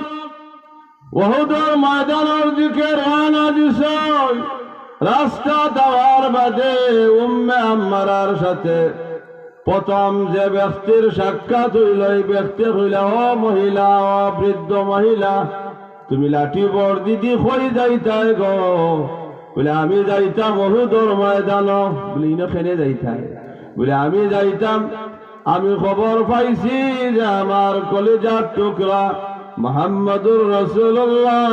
উহুদের ময়দানের দিকে রওনা দিছে। রাস্তা দেওয়ার বাদে উম্মে আম্মারার সাথে প্রথম যে ব্যক্তির সাক্ষাৎ হইল, এই ব্যক্তি হইল, ও মহিলা, ও বৃদ্ধ মহিলা, তুমি লাঠি বড় দিদি কই যাইতাই গো? বলে আমি যাইতাম উহুদের ময়দান। বলে ইনো খেনে যাইতাই? বলে আমি যাইতাম, আমি খবর পাইছি যে আমার কলিজার টুকরা মুহাম্মদুর রাসূলুল্লাহ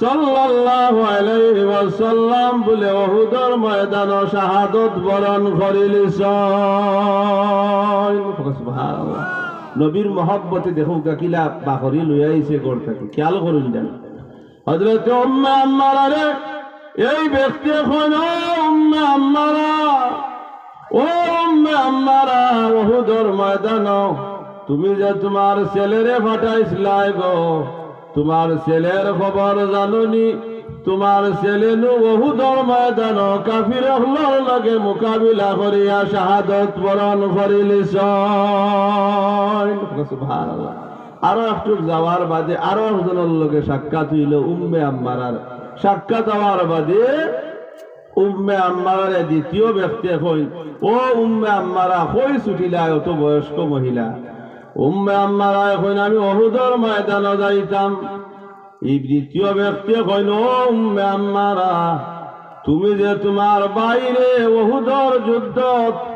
সাল্লাল্লাহু আলাইহি ওয়াসাল্লাম বলে উহুদের ময়দানে শাহাদত বরণ করিলেছেন। সুবহানাল্লাহ। নবীর মহব্বতে দেখো কিলা বাখরি লই আইছে গড় থাকে, খেয়াল করুন জান। হযরত উম্মে আম্মারা রে এই ব্যক্তি এখন উম্মে আম্মারা, ও উম্মে আম্মারা, উহুদের ময়দানে তুমি যে তোমার ছেলেরে ফাটাইছিলাই গো, তোমার ছেলের খবর জানুনি? তোমার ছেলে নু উহুদের ময়দানে কাফিরদের লগে মোকাবিলা করিয়া শাহাদত বরণ করিলেছেন। সুবহানাল্লাহ। আরো একটু যাওয়ার বাদে আরো একজনের লগে সাক্ষাৎ হইল উম্মে আম্মারার। সাক্ষাৎ হওয়ার বাদে উম্মে আম্মারার দ্বিতীয় ব্যক্তি কই, ও উম্মে আম্মারা কই ছুটিলা অত বয়স্ক মহিলা? উম্মে আম্মারা এখন আমি উহুদের ময়দানে যাইতাম। এই দ্বিতীয় ব্যক্তি কইল, ও উম্মে আম্মারা, তুমি যে তোমার বাইরে উহুদের যুদ্ধ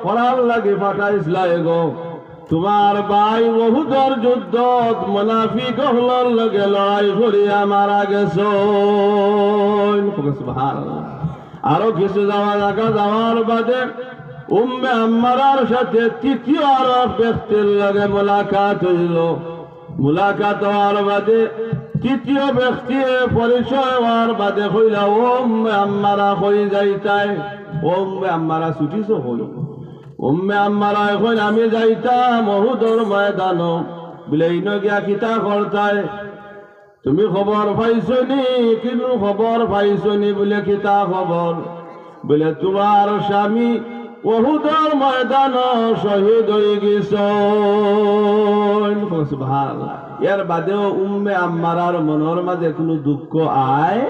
করার লাগি পাঠাইছিলাই গো, তোমার ভাই উহুদের যুদ্ধ মুনাফিক হলর লগে লড়াই করিয়া মারা গেছো। সুবহানাল্লাহ। আরো কিছু যাওয়ার বাদে উম্মে আম্মারার সাথে তৃতীয় আরো ব্যক্তির লগে মুলাকাত হইল। মুলাকাত হওয়ার বাদে তৃতীয় ব্যক্তি পরিচয় হওয়ার বাদে কইলা, ও উম্মে আম্মারা কই যাইতাই? ও উম্মে আম্মারা ছুটিছ কই? উম্মে আম্মারা এখন আমি যাইতাম উহুদের ময়দানে। বলে ইনো গিয়া কিতা করতাই? তুমি খবর পাইছনি? কিন্তু খবর পাইছনি বলে কিতা খবর? বলে তোমার স্বামী উহুদের ময়দানে শহীদ হয়ে গেছেন। সুবহানাল্লাহ। এর বাদেও উম্মে আম্মারার মনের মাঝে কোনো দুঃখ আয়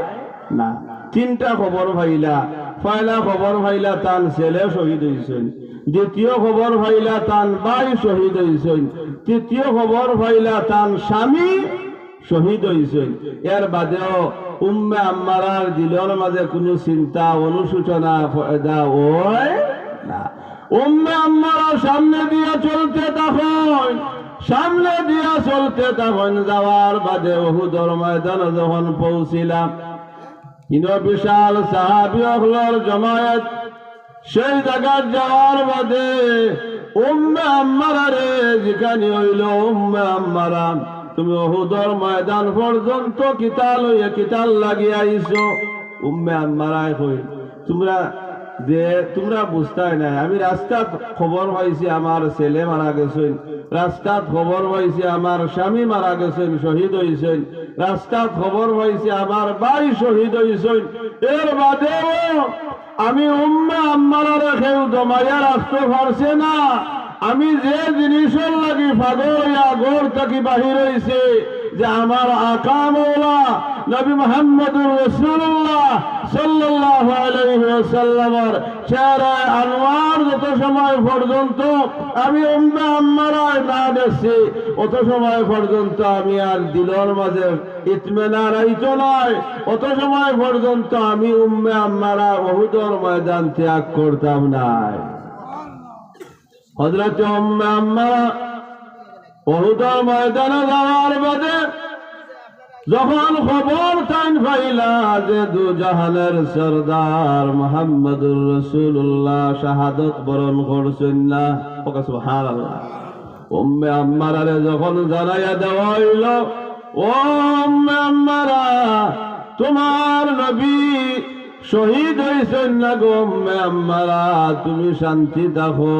না। তিনটা খবর পাইলা। পয়লা খবর পাইলা তান ছেলে শহীদ হয়েছেন, দ্বিতীয় খবর পাইলা তান ভাই শহীদ হয়েছেন, তৃতীয় খবর পাইলা তান স্বামী শহীদ হয়েছেন। এর বাদেও উম্মে আম্মারার দিলের মাঝে কোনো চিন্তা অনুশোচনা পয়দা হয় না। উম্মে আম্মারা সামনে দিয়া চলতে তখন, সামনে দিয়া চলতে তখন যাওয়ার বাদে উহুদের ময়দানে যখন পৌঁছিলাম, ইনো বিশাল সাহাবী হলর জমায়েত। সেই জায়গা যাওয়ার বাদে উম্মে আম্মারা রে যেখানে হইল, উম্মে আম্মারা তুমি উহুদের ময়দান পর্যন্ত কিতা লইয়া কিতাল লাগিয়ে আইছো? উম্মে আম্মারা কই, তোমরা বুঝতাই নাই, আমি রাস্তাত খবর পাইছি আমার ছেলে মারা গেছেন, রাস্তাত খবর পাইছি আমার স্বামী মারা গেছেন, শহীদ হয়েছেন, রাস্তাত খবর পাইছি আমার ভাই শহীদ হয়েছেন। এর বাদেও আমি উম্মে আম্মারা কেউ দমাইয়া রাখতে পারছে না। আমি যে জিনিসের লাগি পাগল হইয়া ঘর থাকি বাহির হইছে, যে আমার আকা মওলা নবী মুহাম্মদুর রাসূলুল্লাহ সাল্লাল্লাহু আলাইহি ওয়াসাল্লামের চেহারা আনোয়ার যত সময় পর্যন্ত আমি উম্মে আম্মারায় না দেখছি অত সময় পর্যন্ত আমি আর দিলের মাঝে ইতমিনান আইতো নয়, অত সময় পর্যন্ত আমি উম্মে আম্মারা উহুদের ময়দান ত্যাগ করতাম নাই। হযরত উম্মে আম্মারা উহুদের ময়দানে যাওয়ার বাদে যখন খবর তাইন পাইলা যে দু জাহানের সরদার মুহাম্মদুর রাসূলুল্লাহ শাহাদত বরণ করছেন না, সুবহানাল্লাহ, উম্মে আম্মারারে যখন জানাইয়া দেওয়া হইল, ও উম্মে আম্মারা তোমার নবী শহীদ হইছেন না গো উম্মে আম্মারা, তুমি শান্তি থাকো।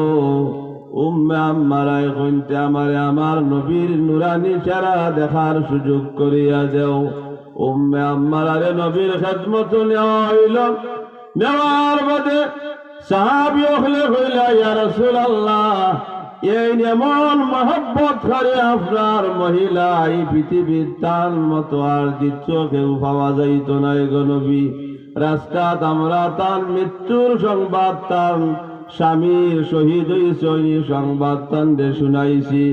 উম্মে আম্মারায় কইতে আমারে আমার নবীর নুরানি চেহারা দেখার সুযোগ করিয়া দেও। উম্মে আম্মারারে নবীর খেদমত নেওয়া হইল। নেওয়ার বাদে সাহাবী হলে কইলা, ইয়া রাসূলুল্লাহ, এই এমন মহব্বত করে আপনার মহিলা এই পৃথিবীর তার মতো আর দ্বিতীয় কেউ পাওয়া যাইত না গো নবী। রাস্তাত আমরা তার মৃত্যুর সংবাদ, তার স্বামীর শহীদ হইছে সংবাদ তান্ডে শুনাইছি,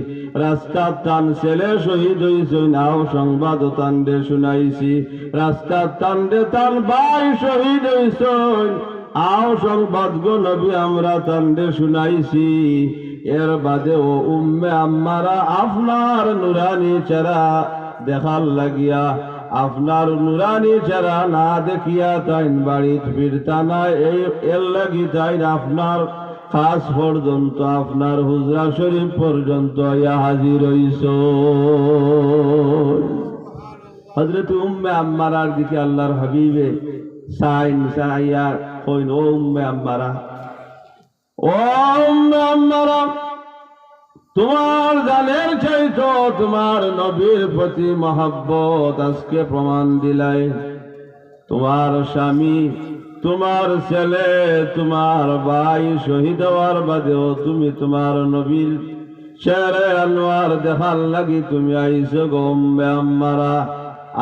রাস্তার টান ছেলে শহীদ হইছে নাও সংবাদ তান্ডে শুনাইছি, রাস্তার টান্ডে তার ভাই শহীদ হইছে আও সংবাদ গো নবী আমরা তান্ডে শুনাইছি। এর বাদে ও উম্মে আম্মারা আপনার নুরানি চেহারা দেখার লাগিয়া, আপনার নুরানি চেহারা না দেখিয়া তাইন বাড়িত ফিরতা না, এই এর লাগি তাইন আপনার খাস পর্যন্ত আপনার হুজরা শরীফ পর্যন্ত ইয়া হাজির হইছ। হযরত উম্মে আম্মারার দিকে আল্লাহর হাবিবে সাইন সাইয়া কইন, ও উম্মে আম্মারা, ও উম্মে আম্মারা, তোমার জানের চাইতো তোমার নবীর প্রতি মহব্বত আজকে প্রমাণ দিলাই। তোমার স্বামী, তোমার ছেলে, তোমার ভাই শহীদ হওয়ার বাদেও তুমি তোমার নবীর চেহারা আনোয়ার দেখার লাগি তুমি আইছো গো উম্মে আম্মারা।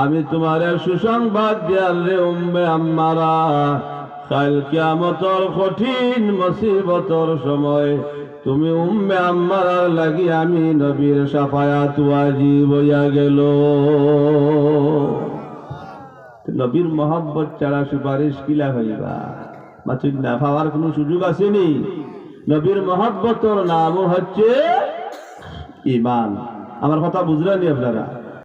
আমি তোমারে সুসংবাদ দিয়াল রে উম্মে আম্মারা, কাল কিয়ামতর কঠিন মুসিবতর সময় তুমি উম্মে আম্মারার লাগি আমি নবীর শাফায়াত ওয়াজিব হইয়া গেল। নবীর মহব্বত ছাড়া সুপারিশ কিলা হইবা, মাতুন না পাওয়ার কোনো সুযোগ আসেনি। নবীর মহব্বতর নাম হচ্ছে ঈমান। আমার কথা বুঝলেন আপনারা?